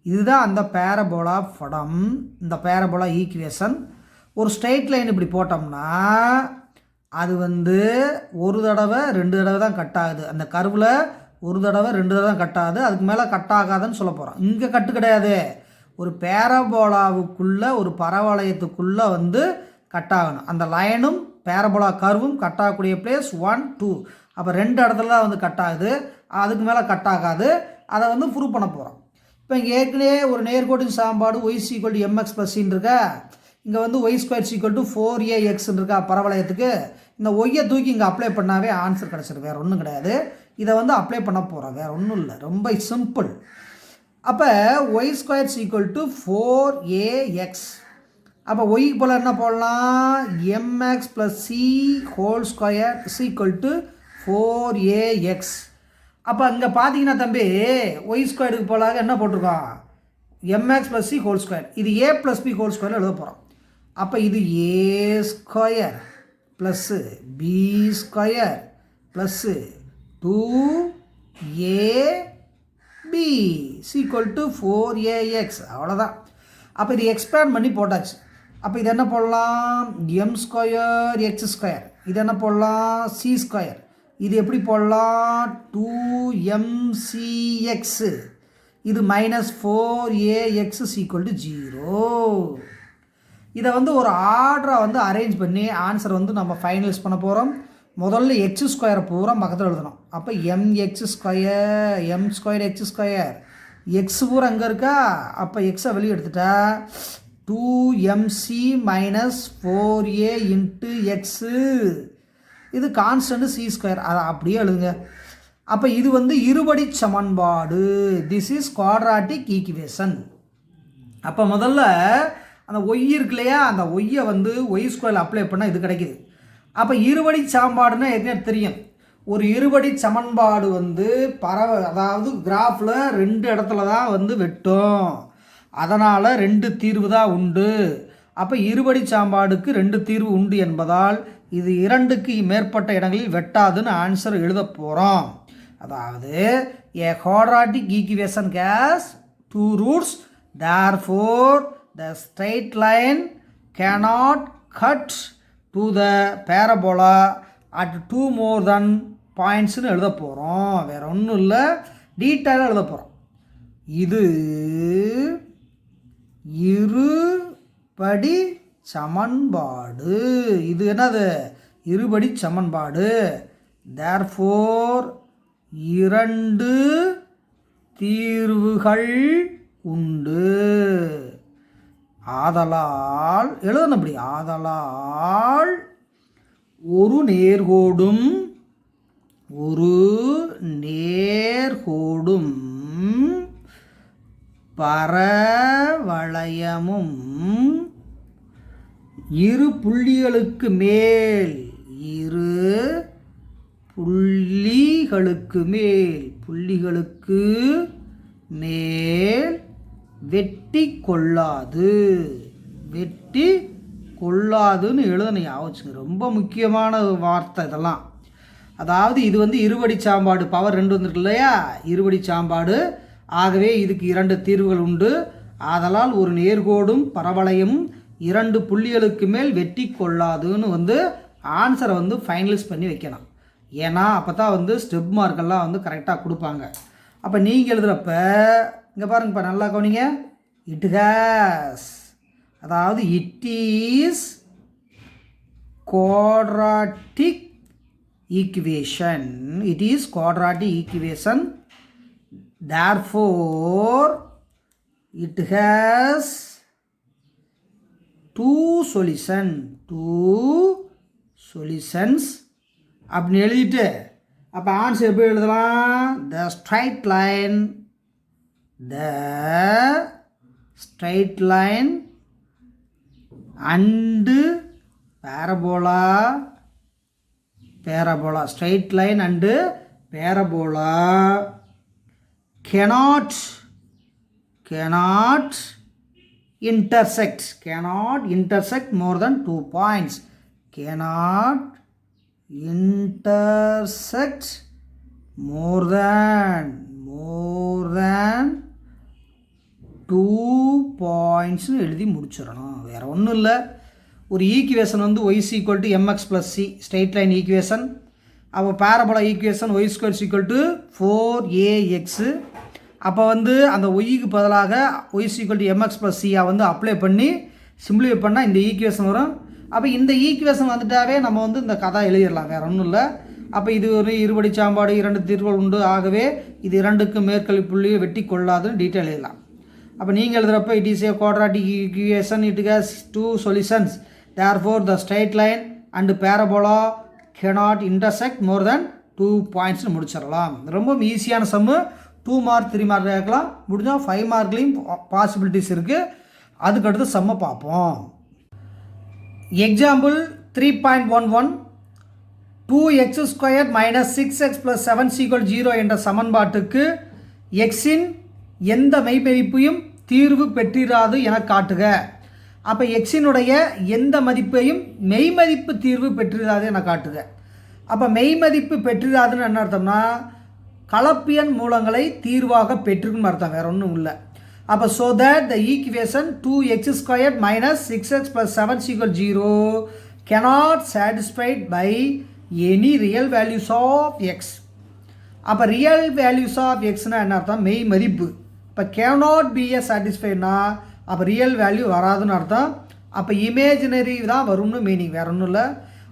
இதுதான் அந்த பேரபோலா படம், இந்த பேரபோலா ஈக்குவேஷன். ஒரு ஸ்ட்ரெயிட் லைன் இப்படி போட்டோம்னா அது வந்து ஒரு தடவை 2 தடவை தான் கட் ஆகுது. அந்த கர்வில் ஒரு தடவை 2 தடவை தான் கட் ஆகுது. அதுக்கு மேலே கட் ஆகாதுன்னு சொல்ல போகிறோம். இங்கே கட்டு கிடையாது. ஒரு பேரபோலாவுக்குள்ளே ஒரு பரவளையத்துக்குள்ளே வந்து கட் ஆகணும். அந்த லைனும் பேரபோலா கர்வும் கட் ஆகக்கூடிய பிளேஸ் 1, 2. அப்போ 2 இடத்துல தான் வந்து கட் ஆகுது, அதுக்கு மேலே கட் ஆகாது. அதை வந்து ப்ரூவ் பண்ண போகிறோம். இப்போ இங்கே ஏற்கனவே ஒரு நேர்கோட்டின் சாம்பாடு y = mx + c இருக்கா. இங்கே வந்து y² = 4ax இருக்கா பரவளையத்துக்கு. இந்த ஒய்யை தூக்கி இங்கே அப்ளை பண்ணாவே ஆன்சர் கிடச்சிடும், வேறு ஒன்றும் கிடையாது. இதை வந்து அப்ளை பண்ண போகிறோம், வேறு ஒன்றும் இல்லை, ரொம்ப சிம்பிள். அப்போ y² = 4ax. அப்போ ஒய்க்கு போல் என்ன போடலாம்? mx + c² = 4ax. அப்போ இங்கே பார்த்தீங்கன்னா தம்பி y² போலாக என்ன போட்டிருக்கோம்? mx + c². இது a + b² எழுத போகிறோம். அப்போ இது a² + b² + 2ab = 4ax. அவ்வளோதான். அப்போ இது எக்ஸ்பேண்ட் பண்ணி போட்டாச்சு. அப்போ இது என்ன போடலாம்? m² x². இது என்ன போடலாம்? c². இது எப்படி போடலாம்? 2mcx. இது -4ax = 0. இதை வந்து ஒரு ஆர்டராக வந்து அரேஞ்ச் பண்ணி ஆன்சர் வந்து நம்ம ஃபைனலைஸ் பண்ண போகிறோம். முதல்ல x² பூரா பக்கத்தில் எழுதணும். அப்போ m²x², x பூரா அங்கே இருக்கா, அப்போ எக்ஸை வெளியே எடுத்துட்டா 2mc - 4a × x. இது கான்ஸ்டன்ட் c², அதை அப்படியே எழுதுங்க. அப்போ இது வந்து இருபடி சமன்பாடு. This is quadratic equation. அப்போ முதல்ல அந்த ஒய் இருக்கு இல்லையா, அந்த ஒய்யை வந்து y² அப்ளை பண்ணால் இது கிடைக்குது. அப்போ இருபடி சமன்பாடுன்னா என்ன தெரியும், ஒரு இருபடி சமன்பாடு வந்து அதாவது கிராஃபில் 2 இடத்துல தான் வந்து வெட்டும், அதனால் 2 தீர்வு தான் உண்டு. அப்போ இருபடி சமன்பாடுக்கு 2 தீர்வு உண்டு என்பதால் இது 2க்கு மேற்பட்ட இடங்களில் வெட்டாதுன்னு ஆன்சர் எழுத போகிறோம். அதாவது a quadratic equation has 2 roots, therefore the straight line cannot cut to the parabola at 2 more than pointsனு எழுத போகிறோம். வேறு ஒன்றும் இல்லை, டீட்டெயிலாக எழுத போகிறோம். இது இருபடி சமன்பாடு. இது என்னது, இருபடி சமன்பாடு. therefore 2 தீர்வுகள் உண்டு. ஆதலால் எழுதணும் அப்படி, ஆதலால் ஒரு நேர்கோடும் பரவளையமும் இரு புள்ளிகளுக்கு மேல் வெட்டி கொள்ளாதுன்னு எழுதணும். ஞாபகம், ரொம்ப முக்கியமான வார்த்தை இதெல்லாம். அதாவது இது வந்து இருபடி சாம்பாடு, பவர் 2 வந்துருக்கு இல்லையா, இருபடி சாம்பாடு. ஆகவே இதுக்கு 2 தீர்வுகள் உண்டு. ஆதலால் ஒரு நேர்கோடும் பரவளையும் 2 புள்ளிகளுக்கு மேல் வெட்டி கொள்ளாதுன்னு வந்து ஆன்சரை வந்து ஃபைனலைஸ் பண்ணி வைக்கணும். ஏன்னா அப்போ தான் வந்து ஸ்டெப் மார்க்கெல்லாம் வந்து கரெக்டாக கொடுப்பாங்க. அப்போ நீங்கள் எழுதுகிறப்ப இங்கே பாருங்கப்பா, நல்லா கவனிங்க. இட் ஹேஸ், அதாவது it is quadratic equation. therefore it has 2 solutions அப்படின்னு எழுதிட்டு அப்போ ஆன்சர் எப்படி எழுதலாம், the straight line and parabola, straight line and parabola cannot intersect more than 2 points. Cannot intersect more than 2 points எழுதி முடிச்சிடணும். வேறு ஒன்றும் இல்லை. ஒரு ஈக்குவேஷன் வந்து y = mx + c straight line equation. அப்போ பேரபோலா ஈக்குவேஷன் y² = 4ax. அப்போ வந்து அந்த ஒய்க்கு பதிலாக y = mx + c வந்து அப்ளை பண்ணி சிம்பிளிஃபை பண்ணால் இந்த ஈக்குவேஷன் வரும். அப்போ இந்த ஈக்குவேஷன் வந்துட்டாவே நம்ம வந்து இந்த கதை எழுதிடலாம், வேறு ஒன்றும் இல்லை. அப்போ இது ஒரு இருபடி சாம்பாடு, 2 தீர்வுகள் உண்டு. ஆகவே இது 2க்கு மேற்கொள் புள்ளியை வெட்டி கொள்ளாதுன்னு டீட்டெயில் எழுதலாம். அப்போ நீங்கள் எழுதுகிறப்ப it is a quadratic equation, it has 2 solutions, therefore the straight line and parabola cannot intersect more than 2 points முடிச்சிடலாம். ரொம்ப ஈஸியான சம்மு. 2 மார்க் 3 மார்க் கேட்கலாம், முடிஞ்சால் 5 மார்க்லேயும் பாசிபிலிட்டிஸ் இருக்குது. அதுக்கடுத்து சம்மை பார்ப்போம். எக்ஸாம்பிள் 3.11 2x² - 6x + 7 = 0 என்ற சமன்பாட்டுக்கு எக்ஸின் எந்த மெய்மதிப்பையும் தீர்வு பெற்றிராது என காட்டுக. அப்போ எக்ஸினுடைய எந்த மதிப்பையும் மெய்மதிப்பு தீர்வு பெற்றிராது என காட்டுக. அப்போ மெய்மதிப்பு பெற்றிராதுன்னு என்ன அர்த்தம்னா, கலப்பியன் மூலங்களை தீர்வாக பெற்றிருக்குன்னு அர்த்தம், வேறு ஒன்றும் இல்லை. அப்போ so that the equation 2x² - 6x + 7 = 0 cannot satisfied by any real values of x. அப்போ ரியல் வேல்யூஸ் ஆஃப் எக்ஸ்னால் என்ன அர்த்தம், மெய் மதிப்பு. இப்போ இப்போ கேனாட் பி ஏ சாட்டிஸ்ஃபைனா அப்போ ரியல் வேல்யூ வராதுன்னு அர்த்தம். அப்போ இமேஜினரி தான் வரும்னு மீனிங், வேறு ஒன்றும் இல்லை.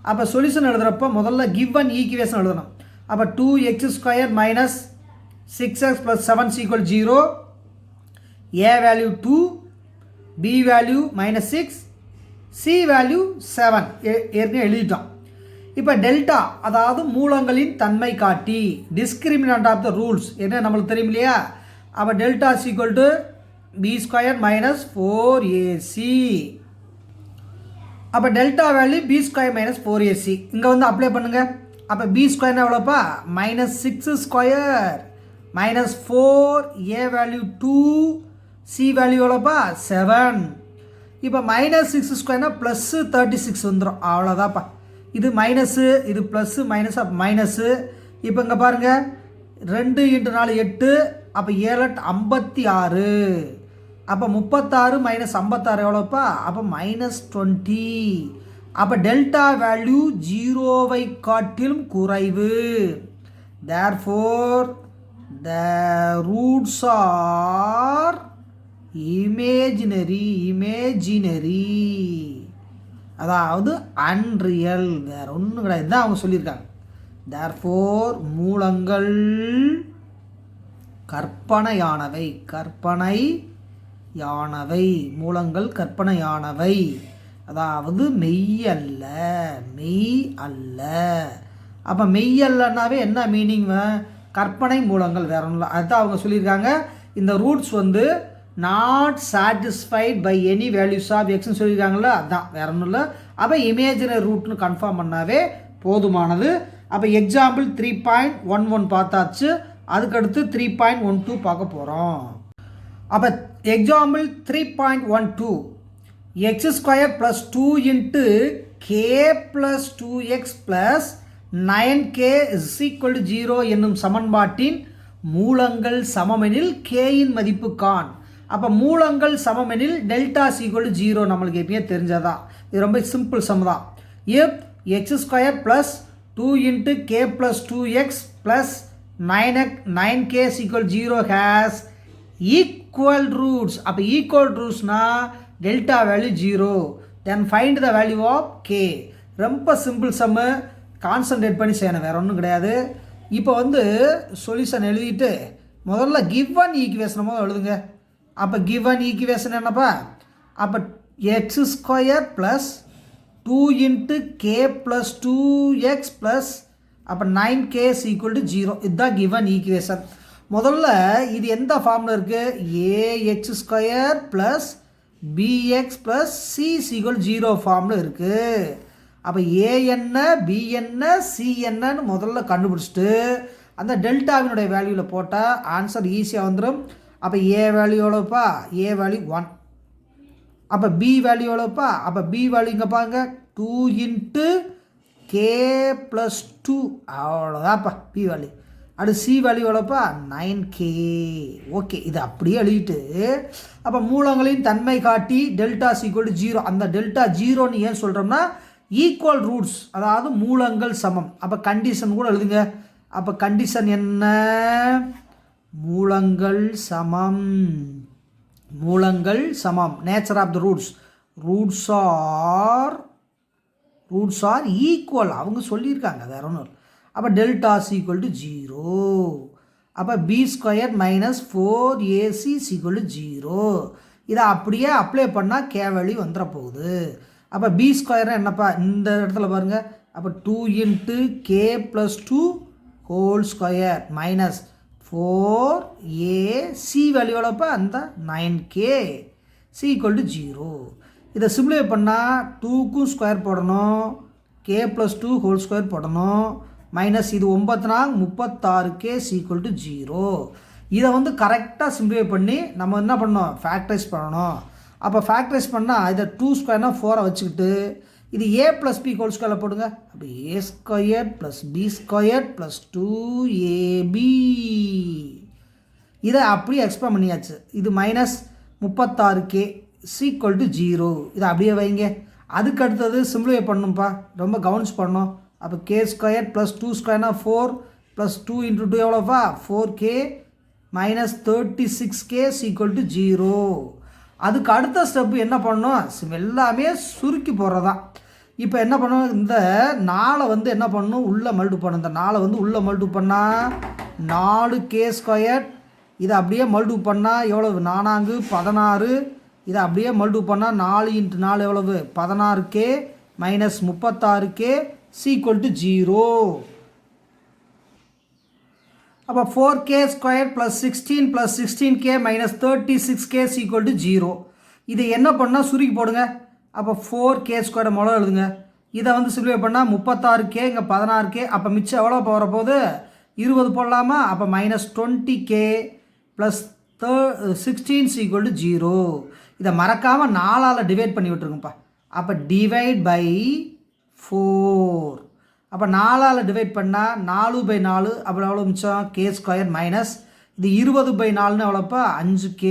அப்போ சொல்யூஷன் எழுதுகிறப்ப முதல்ல கிவன் ஈக்குவேஷன் எழுதணும். அப்போ 2x² minus 6x plus 7 equal 0, a value 2, b value minus 6, c value 7 ஏற்கனவே எழுதிட்டோம். இப்போ டெல்டா அதாவது மூலங்களின் தன்மை காட்டி டிஸ்கிரிமினன்ட் ஆஃப் த ரூல்ஸ் என்ன நம்மளுக்கு தெரியும் இல்லையா. அப்போ delta is equal to b² minus 4ac. அப்போ delta value b² minus 4ac இங்கே வந்து அப்ளை பண்ணுங்கள். அப்போ b² எவ்வளோப்பா -6² minus 4, a value 2, c value எவ்வளோப்பா 7. இப்போ -6² ப்ளஸ் 36 வந்துடும், அவ்வளோதாப்பா. இது மைனஸு, இது ப்ளஸ்ஸு மைனஸ், அப்போ மைனஸு. இப்போ இங்கே பாருங்கள் 2 × 4 8, அப்போ 7 8 56. அப்போ 36 - 56 எவ்வளோப்பா, அப்போ -20. அப்போ டெல்டா வேல்யூ 0வை காட்டிலும் குறைவு. Therefore the roots or imaginary, அதாவது அன்ரியல், வேறு ஒன்றும் கிடையாது. இதுதான் அவங்க சொல்லியிருக்காங்க. தேர்ஃபோர் மூலங்கள் கற்பனையானவை, மூலங்கள் கற்பனையானவை, அதாவது மெய் அல்ல. அப்போ மெய் அல்லனாவே என்ன மீனிங், கற்பனை மூலங்கள், வேற ஒன்றும் இல்லை. அதுதான் அவங்க சொல்லியிருக்காங்க. இந்த ரூட்ஸ் வந்து not satisfied by any values of எக்ஸ்ன்னு சொல்லியிருக்காங்களா, அதுதான், வேற ஒன்றும் இல்லை. அப்போ இமேஜினரி ரூட்னு கன்ஃபார்ம் பண்ணாவே போதுமானது. அப்போ எக்ஸாம்பிள் 3.11 பார்த்தாச்சு. அதுக்கடுத்து 3.12 பார்க்க போகிறோம். அப்போ example 3.12 x² + 2 × k + 2x + 9k = 0 என்னும் சமன்பாட்டின் மூலங்கள் சமமெனில் k-இன் மதிப்பு காண். அப்போ மூலங்கள் சமமெனில் டெல்டா = 0 நம்மளுக்கு எப்பயே தெரிஞ்சதான். இது ரொம்ப சிம்பிள் சம் தான். if x² + 2 × k + 2x + 9k = 0 has equal roots. அப்போ ஈக்குவல் ரூட்ஸ்னா delta value 0, then find the value of k. ரொம்ப சிம்பிள் சம்மு, கான்சன்ட்ரேட் பண்ணி செய்யணும், வேறு ஒன்றும் கிடையாது. இப்போ வந்து சொல்யூஷன் எழுதிட்டு முதல்ல கிவன் ஈக்குவேஷன் போது எழுதுங்க. அப்போ கிவன் ஈக்குவேஷன் என்னப்பா, அப்போ x² + 2 × k + 2x + அப்போ 9k = 0, இதுதான் கிவன் ஈக்குவேஷன். முதல்ல இது எந்த ஃபார்மில் இருக்குது, ax² + bx + c = 0 ஃபார்மில் இருக்குது. அப்போ a என்ன, b என்ன, c என்னன்னு முதல்ல கண்டுபிடிச்சிட்டு அந்த டெல்டாவினுடைய வேல்யூவில் போட்டால் ஆன்சர் ஈஸியாக வந்துடும். அப்போ a வேல்யூ எவ்வளோப்பா, a வேல்யூ 1. அப்போ b வேல்யூ எவ்வளோப்பா, அப்போ b வேல்யூ இங்கே பாருங்க 2 × k + 2, அவ்வளோதான்ப்பா b வேல்யூ. அடுத்து சி வேல்யூ எவ்வளோப்பா 9k. ஓகே, இது அப்படியே எழுதிட்டு அப்போ மூலங்களின் தன்மை காட்டி டெல்டா = 0. அந்த டெல்டா 0ன்னு ஏன் சொல்கிறோம்னா ஈக்குவல் ரூட்ஸ், அதாவது மூலங்கள் சமம். அப்போ கண்டிஷன் கூட எழுதுங்க. அப்போ கண்டிஷன் என்ன, மூலங்கள் சமம். Nature of the roots are equal, அவங்க சொல்லியிருக்காங்க, வேற ஒன்றும். அப்போ டெல்டா = 0. அப்போ b² - 4ac = 0. இதை அப்படியே அப்ளை பண்ணால் k வேல்யூ வந்துட போகுது. அப்போ b² என்னப்பா, இந்த இடத்துல பாருங்கள். அப்போ 2 × k + 2 2 - 4ac வேல்யூ எவ்வளோப்பா, அந்த 9k = 0. இதை சிம்ப்ளிஃபை பண்ணால் 2க்கும் ஸ்கொயர் போடணும், k + 2 2 போடணும், மைனஸ் இது 9 36k = 0. இதை வந்து கரெக்டாக சிம்ப்ளிஃபை பண்ணி நம்ம என்ன பண்ணோம், ஃபேக்டரைஸ் பண்ணணும். அப்போ ஃபேக்டரைஸ் பண்ணால் இதை 2² 4 வச்சுக்கிட்டு இது a + b ² போடுங்க. அப்போ a² + b² + 2ab. இதை அப்படியே எக்ஸ்பேண்ட் பண்ணியாச்சு. இது -36k = 0. இதை அப்படியே வைங்க. அதுக்கு அடுத்தது சிம்ப்ளிஃபை பண்ணணும்ப்பா, ரொம்ப கவனிச்சு பண்ணணும். அப்போ k² + 2² 4 + 2 × 2 எவ்வளோப்பா 4k minus 36k is equal to 0. அதுக்கு அடுத்த ஸ்டெப் என்ன பண்ணணும், எல்லாமே சுருக்கி போடுறதான். இப்போ என்ன பண்ணணும், இந்த 4 வந்து என்ன பண்ணணும், உள்ளே மல்டிபிள் பண்ணணும். இந்த 4 வந்து உள்ளே மல்டிபிள் பண்ணால் 4k², இதை அப்படியே மல்டிபிள் பண்ணால் எவ்வளவு, 4 16, இதை அப்படியே மல்டிபிள் பண்ணால் 4 × 4 எவ்வளவு, 16k மைனஸ் 36k = 0. அப்போ 4k² + 16 + 16k - 36k = 0. இதை என்ன பண்ணால் சுருக்கி போடுங்க. அப்போ 4k² முதல்ல எழுதுங்க. இதை வந்து சிம்பிளிஃபை பண்ணால் 36k, இங்கே 16k, அப்போ மிச்சம் எவ்வளோ போகிற போது 20 போடலாமா. அப்போ -20k + 16 = 0. இதை மறக்காமல் 4ஆல் டிவைட் பண்ணி விட்டுருங்கப்பா. அப்போ டிவைட் பை 4. அப்போ 4ஆல் டிவைட் பண்ணால் 4/4, அப்புறம் எவ்வளோ மிச்சம் k² மைனஸ் இது 20/4ன்னு எவ்வளோப்பா 5k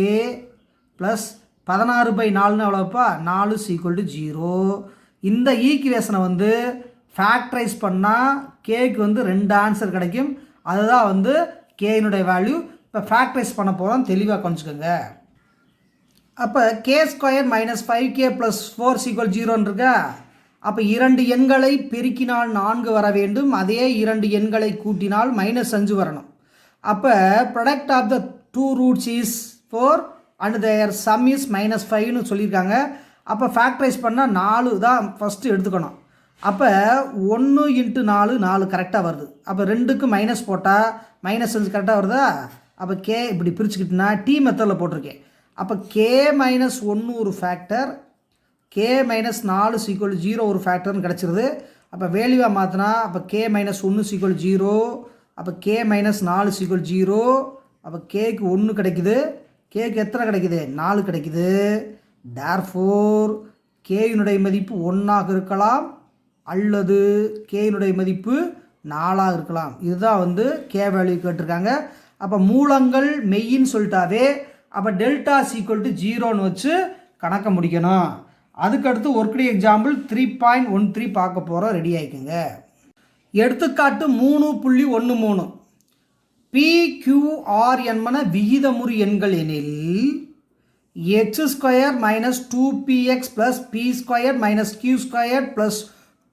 ப்ளஸ் 16/4ன்னு எவ்வளோப்பா 4 = 0. இந்த ஈக்குவேஷனை வந்து ஃபேக்டரைஸ் பண்ணால் கேக்கு வந்து 2 ஆன்சர் கிடைக்கும். அதுதான் வந்து கேனுடைய வேல்யூ. இப்போ ஃபேக்டரைஸ் பண்ண போகிறோம், தெளிவாக கொஞ்சிக்கோங்க. அப்போ k² - 5k + 4 = 0 இருக்கா. அப்போ 2 எண்களை பெருக்கினால் 4 வர வேண்டும், அதே 2 எண்களை கூட்டினால் -5 வரணும். அப்போ product of the 2 roots is 4 and their sum is -5ன்னு சொல்லியிருக்காங்க. அப்போ ஃபேக்டரைஸ் பண்ணால் 4 தான் ஃபஸ்ட்டு எடுத்துக்கணும். அப்போ 1 × 4 4 கரெக்டாக வருது. அப்போ 2க்கு மைனஸ் போட்டால் -5 கரெக்டாக வருதா. அப்போ கே இப்படி பிரிச்சுக்கிட்டுனா டி மெத்தடில் போட்டிருக்கேன். அப்போ k - 1 ஒரு ஃபேக்டர், k - 4 = 0 ஒரு ஃபேக்டர்னு கிடச்சிருது. அப்போ வேல்யூவாக மாற்றினா அப்போ k - 1 = 0, அப்போ k - 4 = 0. அப்போ கேக்கு 1 கிடைக்குது, கேக்கு எத்தனை கிடைக்குது, 4 கிடைக்குது. தேர்ஃபோர் கேயினுடைய மதிப்பு 1ஆக இருக்கலாம் அல்லது கேயினுடைய மதிப்பு 4ஆக இருக்கலாம். இதுதான் வந்து கே வேல்யூ கேட்டிருக்காங்க. அப்போ மூலங்கள் மெய்யின்னு சொல்லிட்டாவே அப்போ டெல்டா = 0ன்னு வச்சு கணக்க முடிக்கணும். அதுக்கடுத்து ஒர்க்கடி எக்ஸாம்பிள் 3.13 பார்க்க போகிறோம். ரெடி ஆகிக்குங்க. எடுத்துக்காட்டு 3.13. PQR என்பன விகிதமுறு எண்கள் எனில் x² - 2px + p² - q² +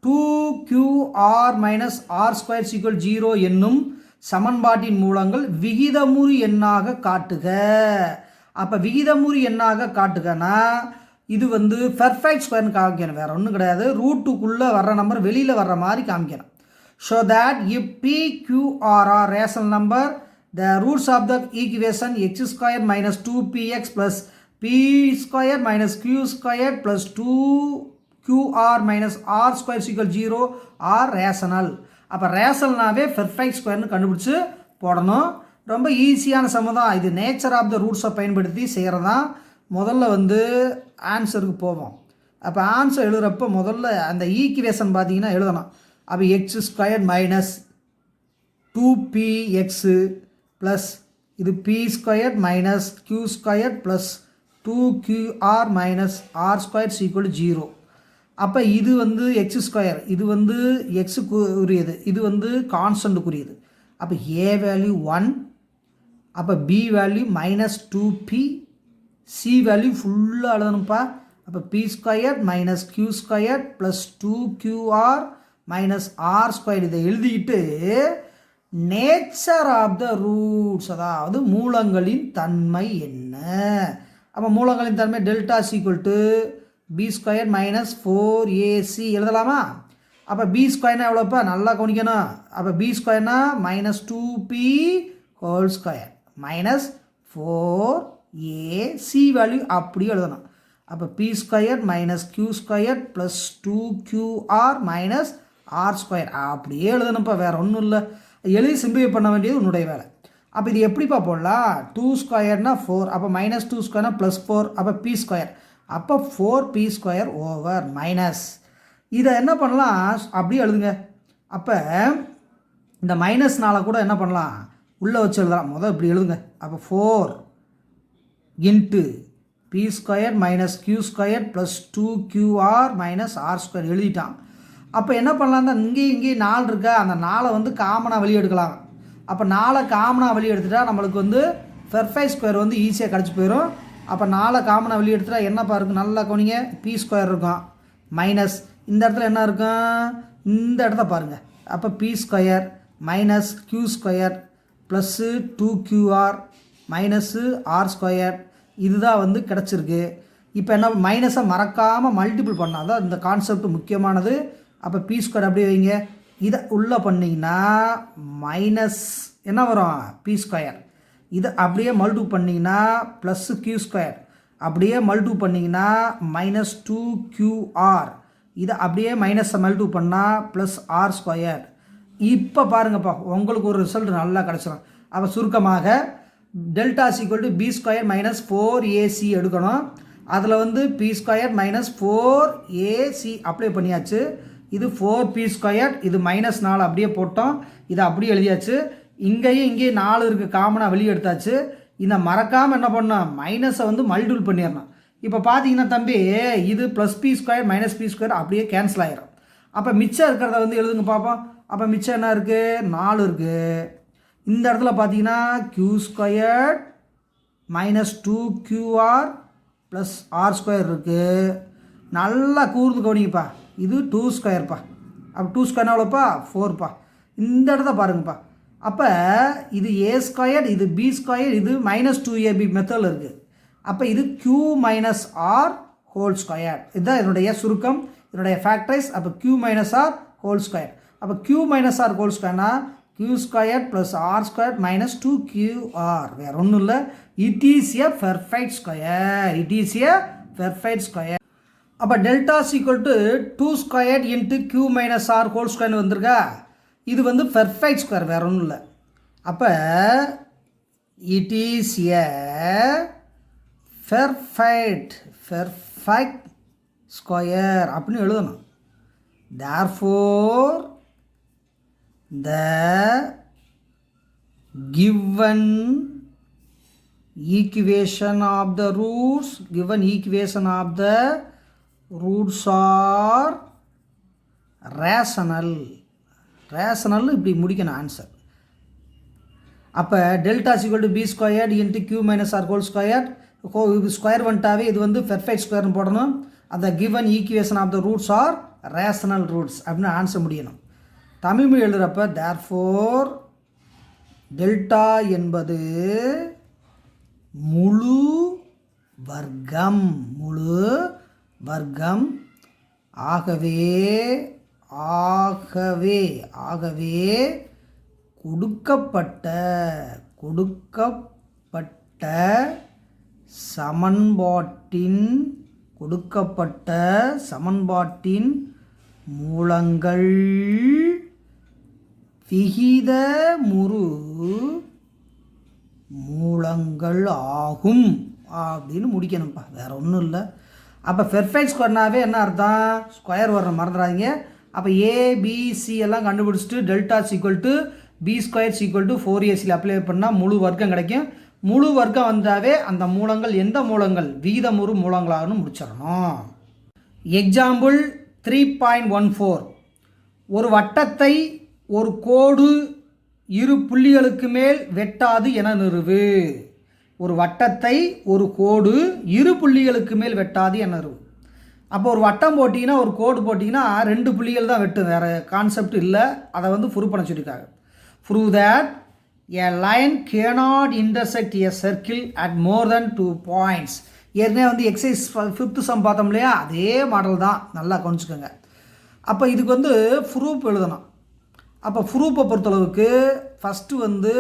2qr - r² = 0 என்னும் சமன்பாட்டின் மூலங்கள் விகிதமுறு எண்ணாக காட்டுக. அப்போ விகிதமுறு எண்ணாக காட்டுகனா இது வந்து பெர்ஃபெக்ட் ஸ்கொயர்னு காமிக்கணும், வேறு ஒன்றும் கிடையாது. ரூட்டுக்குள்ளே வர்ற நம்பர் வெளியில் வர்ற மாதிரி காமிக்கணும். Show that if PQR are rational number, the roots of the equation x² - 2px + p² - q² + 2qr - r² = 0 are rational. அப்போ ரேஷனல்னாவே பெர்ஃபெக்ட் ஸ்கொயர்னு கண்டுபிடிச்சி போடணும். ரொம்ப ஈஸியான சமதான் இது. நேச்சர் ஆஃப் த ரூட்ஸை பயன்படுத்தி செய்கிறதான். முதல்ல வந்து ஆன்சருக்கு போவோம். அப்போ ஆன்சர் எழுதுகிறப்ப முதல்ல அந்த ஈக்குவேஷன் பார்த்தீங்கன்னா எழுதணும். அப்போ x² - 2px ப்ளஸ் இது p² - q² plus 2qr - r² = 0. அப்போ இது வந்து x², இது வந்து எக்ஸுக்கு உரியது, இது வந்து கான்ஸ்டன்ட்டுக்குரியது. அப்போ a வேல்யூ 1, அப்போ b value -2p, c value ஃபுல்லாக எழுதணும்ப்பா. அப்போ p² - q² plus 2qr - r². இதை எழுதிக்கிட்டு நேச்சர் ஆஃப் த ரூட்ஸ், அதாவது மூலங்களின் தன்மை என்ன. அப்போ மூலங்களின் தன்மை டெல்டா = b² - 4ac எழுதலாமா. அப்போ b² எவ்வளோப்பா, நல்லா கவனிக்கணும். அப்போ b² -2p² -4ac வேல்யூ அப்படியே எழுதணும். அப்போ p² - q² plus 2qr - r² அப்படியே எழுதணும்ப்பா, வேறு ஒன்றும் இல்லை. எழுதி சிம்பிளிஃபை பண்ண வேண்டியது உன்னுடைய வேலை. அப்போ இது எப்படிப்பா போடலாம், 2² 4, அப்போ -2² +4, அப்போ p², அப்போ 4p² ஓவர் மைனஸ். இதை என்ன பண்ணலாம், அப்படியே எழுதுங்க. அப்போ இந்த -4 கூட என்ன பண்ணலாம், உள்ளே வச்சு எழுதலாம். முதல் இப்படி எழுதுங்க. அப்போ 4 × p² - q² plus 2qr - r² எழுதிட்டான். அப்போ என்ன பண்ணலாம், தான் இங்கேயும் 4 இருக்கா, அந்த 4 வந்து காமனாக வெளியே எடுக்கலாம். அப்போ 4 காமனாக வெளியே எடுத்துட்டா நம்மளுக்கு வந்து பெர்ஃபெக்ட் ஸ்கொயர் வந்து ஈஸியாக கிடச்சி போயிடும். அப்போ 4 காமனாக வெளியே எடுத்துகிட்டா என்னப்பா இருக்கும், நல்லா கவனிங்க, பி ஸ்கொயர் இருக்கும் மைனஸ் இந்த இடத்துல என்ன இருக்கும், இந்த இடத்த பாருங்கள். அப்போ B square minus Q square plus 2QR minus R square இதுதான் வந்து கிடச்சிருக்கு. இப்போ என்ன மைனஸை மறக்காமல் மல்டிபிள் பண்ணால் தான் இந்த கான்செப்ட் முக்கியமானது. அப்போ பி ஸ்கொயர் அப்படியே வைங்க, இதை உள்ளே பண்ணிங்கன்னா மைனஸ் என்ன வரும் பி ஸ்கொயர், இதை அப்படியே மல்டிபிள் பண்ணிங்கன்னா ப்ளஸ்ஸு க்யூ ஸ்கொயர், அப்படியே மல்டிபிள் பண்ணிங்கன்னா மைனஸ் 2QR, இதை அப்படியே மைனஸை மல்டிபிள் பண்ணால் ப்ளஸ் ஆர் ஸ்கொயர். இப்போ பாருங்கப்பா உங்களுக்கு ஒரு ரிசல்ட் நல்லா கிடச்சிடும். அப்போ சுருக்கமாக delta equal to B square minus 4AC எடுக்கணும். அதில் வந்து B square minus 4AC apply பண்ணியாச்சு. இது 4P ஸ்கொயர், இது மைனஸ் 4 அப்படியே போட்டோம், இதை அப்படியே எழுதியாச்சு. இங்கேயும் 4 இருக்குது காமனாக வெளியே எடுத்தாச்சு. இந்த மறக்காமல் என்ன பண்ணோம், மைனஸை வந்து மல்டிபிள் பண்ணிடணும். இப்போ பார்த்தீங்கன்னா தம்பி இது plus B square minus B square அப்படியே கேன்சல் ஆகிடும். அப்போ மிச்சம் இருக்கிறத வந்து எழுதுங்க பார்ப்போம். அப்போ மிச்சம் என்ன இருக்குது, 4 இருக்குது. இந்த இடத்துல பார்த்தீங்கன்னா Q square minus 2QR plus R square இருக்குது. நல்லா கூர்ந்து கவனிங்கப்பா, இது 2 ஸ்கொயர்ப்பா. அப்போ 2 ஸ்கொயர் எவ்வளோப்பா, 4பா. இந்த இடத்த பாருங்கப்பா. அப்போ இது ஏ ஸ்கொயர், இது பி ஸ்கொயர், இது மைனஸ் 2AB மெத்தடில் இருக்குது. அப்போ இது Q minus R whole square. இதுதான் இதனுடைய சுருக்கம், இதனுடைய ஃபேக்டரைஸ். அப்போ Q minus R whole square. அப்போ க்யூ மைனஸ் ஆர் ஹோல் ஸ்கொயர்னா Q square plus R square minus 2QR, வேறு ஒன்றும் இல்லை. It is a perfect square, it is a perfect square. அப்போ delta equal to 2 square into Q minus R whole ஸ்கொயர்னு வந்திருக்கா, இது வந்து பெர்ஃபெக்ட் ஸ்கொயர், வேறு ஒன்றும் இல்லை. அப்போ it is a perfect square அப்படின்னு எழுதணும். therefore the given equation of the roots are rational இப்படி முடிக்கணும் ஆன்சர். அப்போ delta equal to B square into Q minus R whole square, square வந்துட்டாவே இது வந்து பெர்ஃபெக்ட் ஸ்கொயர்னு போடணும். அந்த given equation of the roots are rational roots அப்படின்னு ஆன்சர் முடியணும். தமிழ் மொழி எழுதுகிறப்ப தேர்ஃபோர் டெல்டா என்பது முழு வர்க்கம் ஆகவே கொடுக்கப்பட்ட சமன்பாட்டின் மூலங்கள் விகிதமுறு மூலங்கள் ஆகும் அப்படின்னு முடிக்கணும்ப்பா, வேறு ஒன்றும் இல்லை. அப்போ பெர்ஃபெக்ட் ஸ்கொயர்னாவே என்ன அர்த்தம், ஸ்கொயர் வர மறந்துடாதீங்க. அப்போ ஏபிசி எல்லாம் கண்டுபிடிச்சிட்டு delta equal to B square equal to 4AC apply பண்ணால் முழு வர்க்கம் கிடைக்கும். முழு வர்க்கம் வந்தாவே அந்த மூலங்கள் எந்த மூலங்கள் விகிதமுறு மூலங்களாகனு முடிச்சிடணும். எக்ஸாம்பிள் 3.14, ஒரு வட்டத்தை ஒரு கோடு இரு புள்ளிகளுக்கு மேல் வெட்டாது என நிறுவு. ஒரு வட்டத்தை ஒரு கோடு இரு புள்ளிகளுக்கு மேல் வெட்டாது என நிறுவு. அப்போ ஒரு வட்டம் போட்டிங்கன்னா ஒரு கோடு போட்டிங்கன்னா 2 புள்ளிகள் தான் வெட்டும், வேறு கான்செப்ட் இல்லை. அதை வந்து ப்ரூவ் பண்ண சொல்லியிருக்காங்க. Prove that a line cannot intersect a circle at more than 2 points. ஏற்கனவே வந்து எக்ஸசைஸ் 5th சம் பார்த்தோம் இல்லையா, அதே மாடல் தான், நல்லா கவனிச்சுக்கோங்க. அப்போ இதுக்கு வந்து ப்ரூஃப் எழுதணும். அப்போ ப்ரூஃபை பொறுத்தளவுக்கு ஃபஸ்ட்டு வந்து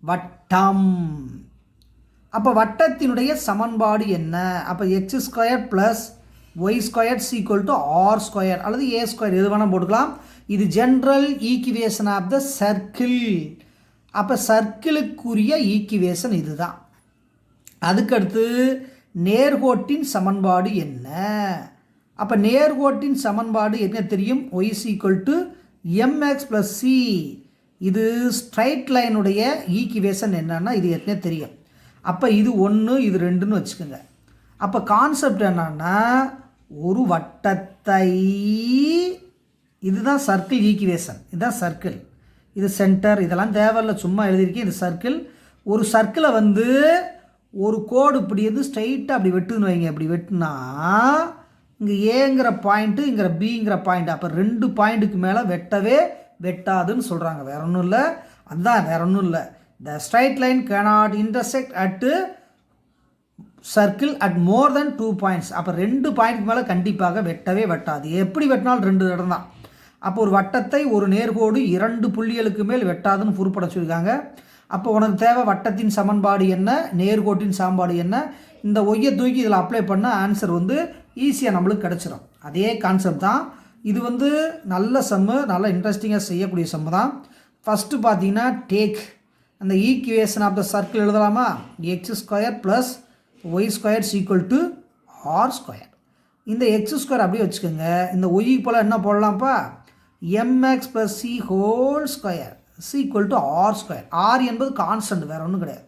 வட்டம். அப்போ வட்டத்தினுடைய சமன்பாடு என்ன, அப்போ X square plus Y square equal to R square அல்லது ஏ ஸ்கொயர் எது வேணால் போட்டுக்கலாம். இது general equation of the circle. அப்போ சர்க்கிளுக்குரிய ஈக்குவேஷன் இதுதான். அதுக்கடுத்து நேர்கோட்டின் சமன்பாடு என்ன, அப்போ நேர்கோட்டின் சமன்பாடு என்ன தெரியும், Y equal to MX plus C. இது ஸ்ட்ரைட் லைனுடைய ஈக்குவேஷன் என்னன்னா இது என்ன தெரியும். அப்போ இது 1 இது 2ன்னு வச்சுக்கோங்க. அப்போ கான்செப்ட் என்னன்னா ஒரு வட்டத்தை, இதுதான் சர்க்கிள் ஈக்குவேஷன், இதுதான் சர்க்கிள், இது சென்டர், இதெல்லாம் தேவையில்லை, சும்மா எழுதியிருக்கேன். இது சர்க்கிள். ஒரு சர்க்கிளை வந்து ஒரு கோடு இப்படி வந்து ஸ்ட்ரைட்டாக அப்படி வெட்டுன்னு வைங்க. இப்படி வெட்டுனா இங்கே ஏங்கிற பாயிண்ட்டு இங்கிற பிங்கிற பாயிண்ட், அப்போ 2 பாயிண்ட்டுக்கு மேலே வெட்டாதுன்னு சொல்கிறாங்க. வேற ஒன்றும் இல்லை, அதுதான் வேற ஒன்றும் இல்லை. த straight line cannot intersect at circle at more then 2 points. அப்போ 2 பாயிண்ட்டுக்கு மேலே கண்டிப்பாக வெட்டாது. எப்படி வெட்டினாலும் 2 இடம் தான். அப்போ ஒரு வட்டத்தை ஒரு நேர்கோடு 2 புள்ளிகளுக்கு மேல் வெட்டாதுன்னு பொறுப்பட சொல்லியிருக்காங்க. அப்போ உனக்கு தேவை வட்டத்தின் சமன்பாடு என்ன, நேர்கோட்டின் சமன்பாடு என்ன, இந்த ஒய்யை தூக்கி இதில் அப்ளை பண்ண ஆன்சர் வந்து ஈஸியாக நம்மளுக்கு கிடச்சிடும். அதே கான்செப்ட் தான் இது. வந்து நல்ல சம்மு, நல்ல இன்ட்ரெஸ்டிங்காக செய்யக்கூடிய சம்மு தான். ஃபஸ்ட்டு பார்த்தீங்கன்னா டேக் அந்த ஈக்குவேஷன் ஆஃப் த சர்க்கிள் எழுதலாமா? x² plus y² = r². இந்த x² அப்படியே வச்சுக்கோங்க. இந்த ஒய்க்கு போல் என்ன போடலாம்ப்பா? mx + c² = r². r என்பது கான்ஸ்டன்ட், வேறு ஒன்றும் கிடையாது.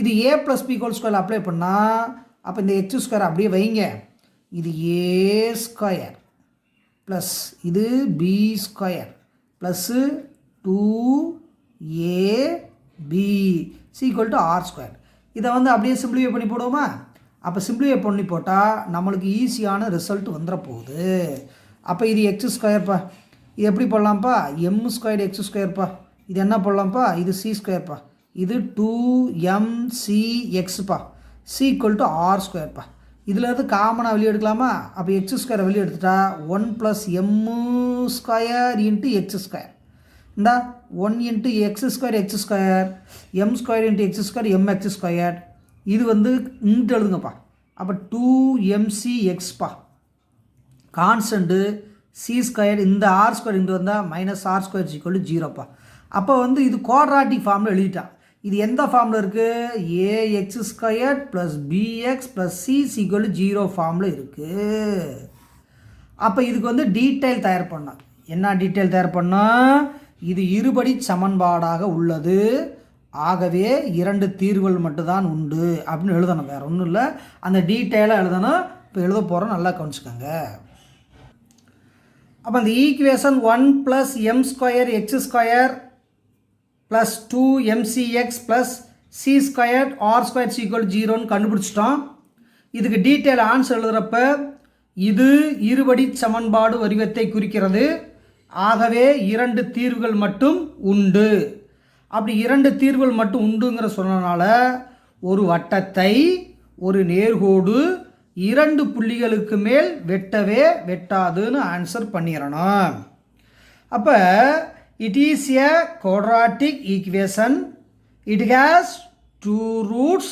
இது a + b² அப்ளை பண்ணால் அப்போ இந்த x² அப்படியே வைங்க. இது a² ப்ளஸ் இது b² ப்ளஸ்ஸு 2ab = r². இதை வந்து அப்படியே சிம்பிளிஃபை பண்ணி போடுவோமா? அப்போ சிம்பிளிஃபை பண்ணி போட்டால் நம்மளுக்கு ஈஸியான ரிசல்ட் வந்துட போகுது. அப்போ இது x²பா, இது எப்படி போடலாம்ப்பா? m² x²பா. இது என்ன போடலாம்ப்பா? இது c²பா. இது 2mcxப்பா. c = r²பா. இதில் இருந்து காமனாக வெளியே எடுக்கலாமா? அப்போ x² வெளியே எடுத்துட்டா 1 + m² × x². இந்த 1 × x², m² × x², mx². இது வந்து இன்ட்டு எழுதுங்கப்பா. அப்போ 2mcxப்பா. கான்ஸ்டன்ட்டு c², இந்த r² இன்ட்டு வந்தால் -r² = 0பா. அப்போ வந்து இது குவாட்ராட்டிக் ஃபார்மில் எழுதிட்டான். இது எந்த ஃபார்மில் இருக்குது? ax² + bx + c = 0 ஃபார்மில் இருக்குது. அப்போ இதுக்கு வந்து டீட்டெயில் தயார் பண்ணோம். என்ன டீட்டெயில் தயார் பண்ணோம்? இது இருபடி சமன்பாடாக உள்ளது, ஆகவே 2 தீர்வுகள் மட்டும்தான் உண்டு அப்படின்னு எழுதணும். வேறு ஒன்றும் இல்லை, அந்த டீட்டெயிலாக எழுதணும். இப்போ எழுத போகிறோம், நல்லா கவனிச்சுக்கோங்க. அப்போ அந்த equation 1 + m² x² plus 2mcx plus c² r² = 0ன்னு கண்டுபிடிச்சிட்டோம். இதுக்கு டீட்டெயில் ஆன்சர் எழுதுகிறப்ப இது இருபடி சமன்பாடு வடிவத்தை குறிக்கிறது, ஆகவே 2 தீர்வுகள் மட்டும் உண்டு. அப்படி 2 தீர்வுகள் மட்டும் உண்டுங்கிற சொன்னனால ஒரு வட்டத்தை ஒரு நேர்கோடு 2 புள்ளிகளுக்கு மேல் வெட்டாதுன்னு ஆன்சர் பண்ணிடணும். அப்போ it is a quadratic equation. It has 2 roots.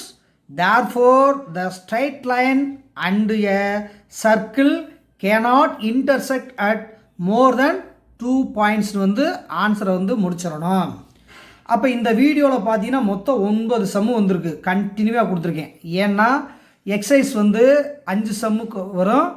Therefore, the straight line and a circle cannot intersect at more than 2 points வந்து ஆன்சரை வந்து முடிச்சிடணும். அப்போ இந்த வீடியோவில் பார்த்தீங்கன்னா மொத்தம் 9 சம்மு வந்திருக்கு. கண்டினியூவாக கொடுத்துருக்கேன். ஏன்னா எக்ஸசைஸ் வந்து 5 சம்முக்கு வரும்,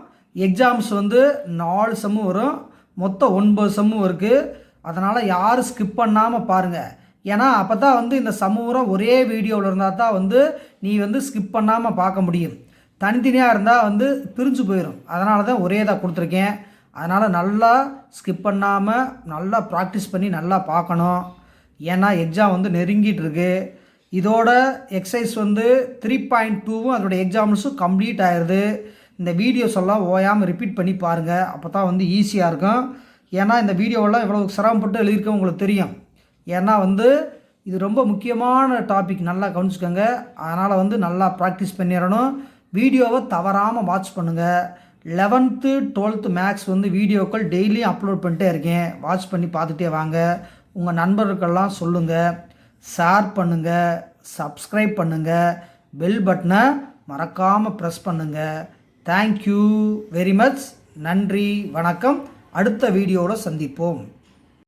எக்ஸாம்ஸ் வந்து 4 சம்மு வரும், மொத்தம் 9 சம்மு இருக்குது. அதனால் யாரும் ஸ்கிப் பண்ணாமல் பாருங்கள். ஏன்னா அப்போ தான் வந்து இந்த சமூகம் ஒரே வீடியோவில் இருந்தால் தான் வந்து நீ வந்து ஸ்கிப் பண்ணாமல் பார்க்க முடியும். தனித்தனியாக இருந்தால் வந்து பிரிஞ்சு போயிடும். அதனால தான் ஒரே இதாக கொடுத்துருக்கேன். அதனால் நல்லா ஸ்கிப் பண்ணாமல் நல்லா ப்ராக்டிஸ் பண்ணி நல்லா பார்க்கணும். ஏன்னா எக்ஸாம் வந்து நெருங்கிட்டு இருக்கு. இதோட எக்ஸசைஸ் வந்து 3.2வும் அதோட எக்ஸாம்ஸும் கம்ப்ளீட் ஆயிடுது. இந்த வீடியோஸ் எல்லாம் ஓயாமல் ரிப்பீட் பண்ணி பாருங்கள், அப்போ தான் வந்து ஈஸியாக இருக்கும். ஏன்னா இந்த வீடியோவெல்லாம் எவ்வளோ சிரமப்பட்டு எழுதியிருக்கேன் உங்களுக்கு தெரியும். ஏன்னா வந்து இது ரொம்ப முக்கியமான டாபிக், நல்லா கவனிச்சுக்கோங்க. அதனால் வந்து நல்லா ப்ராக்டிஸ் பண்ணிடணும். வீடியோவை தவறாமல் வாட்ச் பண்ணுங்கள். 11th 12th மேக்ஸ் வந்து வீடியோக்கள் டெய்லியும் அப்லோட் பண்ணிட்டே இருக்கேன். வாட்ச் பண்ணி பார்த்துட்டே வாங்க. உங்கள் நண்பர்களுக்கெல்லாம் சொல்லுங்கள், ஷேர் பண்ணுங்கள், சப்ஸ்கிரைப் பண்ணுங்கள், பெல் பட்டனை மறக்காமல் ப்ரெஸ் பண்ணுங்கள். Thank you very much. நன்றி, வணக்கம். அடுத்த வீடியோவில் சந்திப்போம்.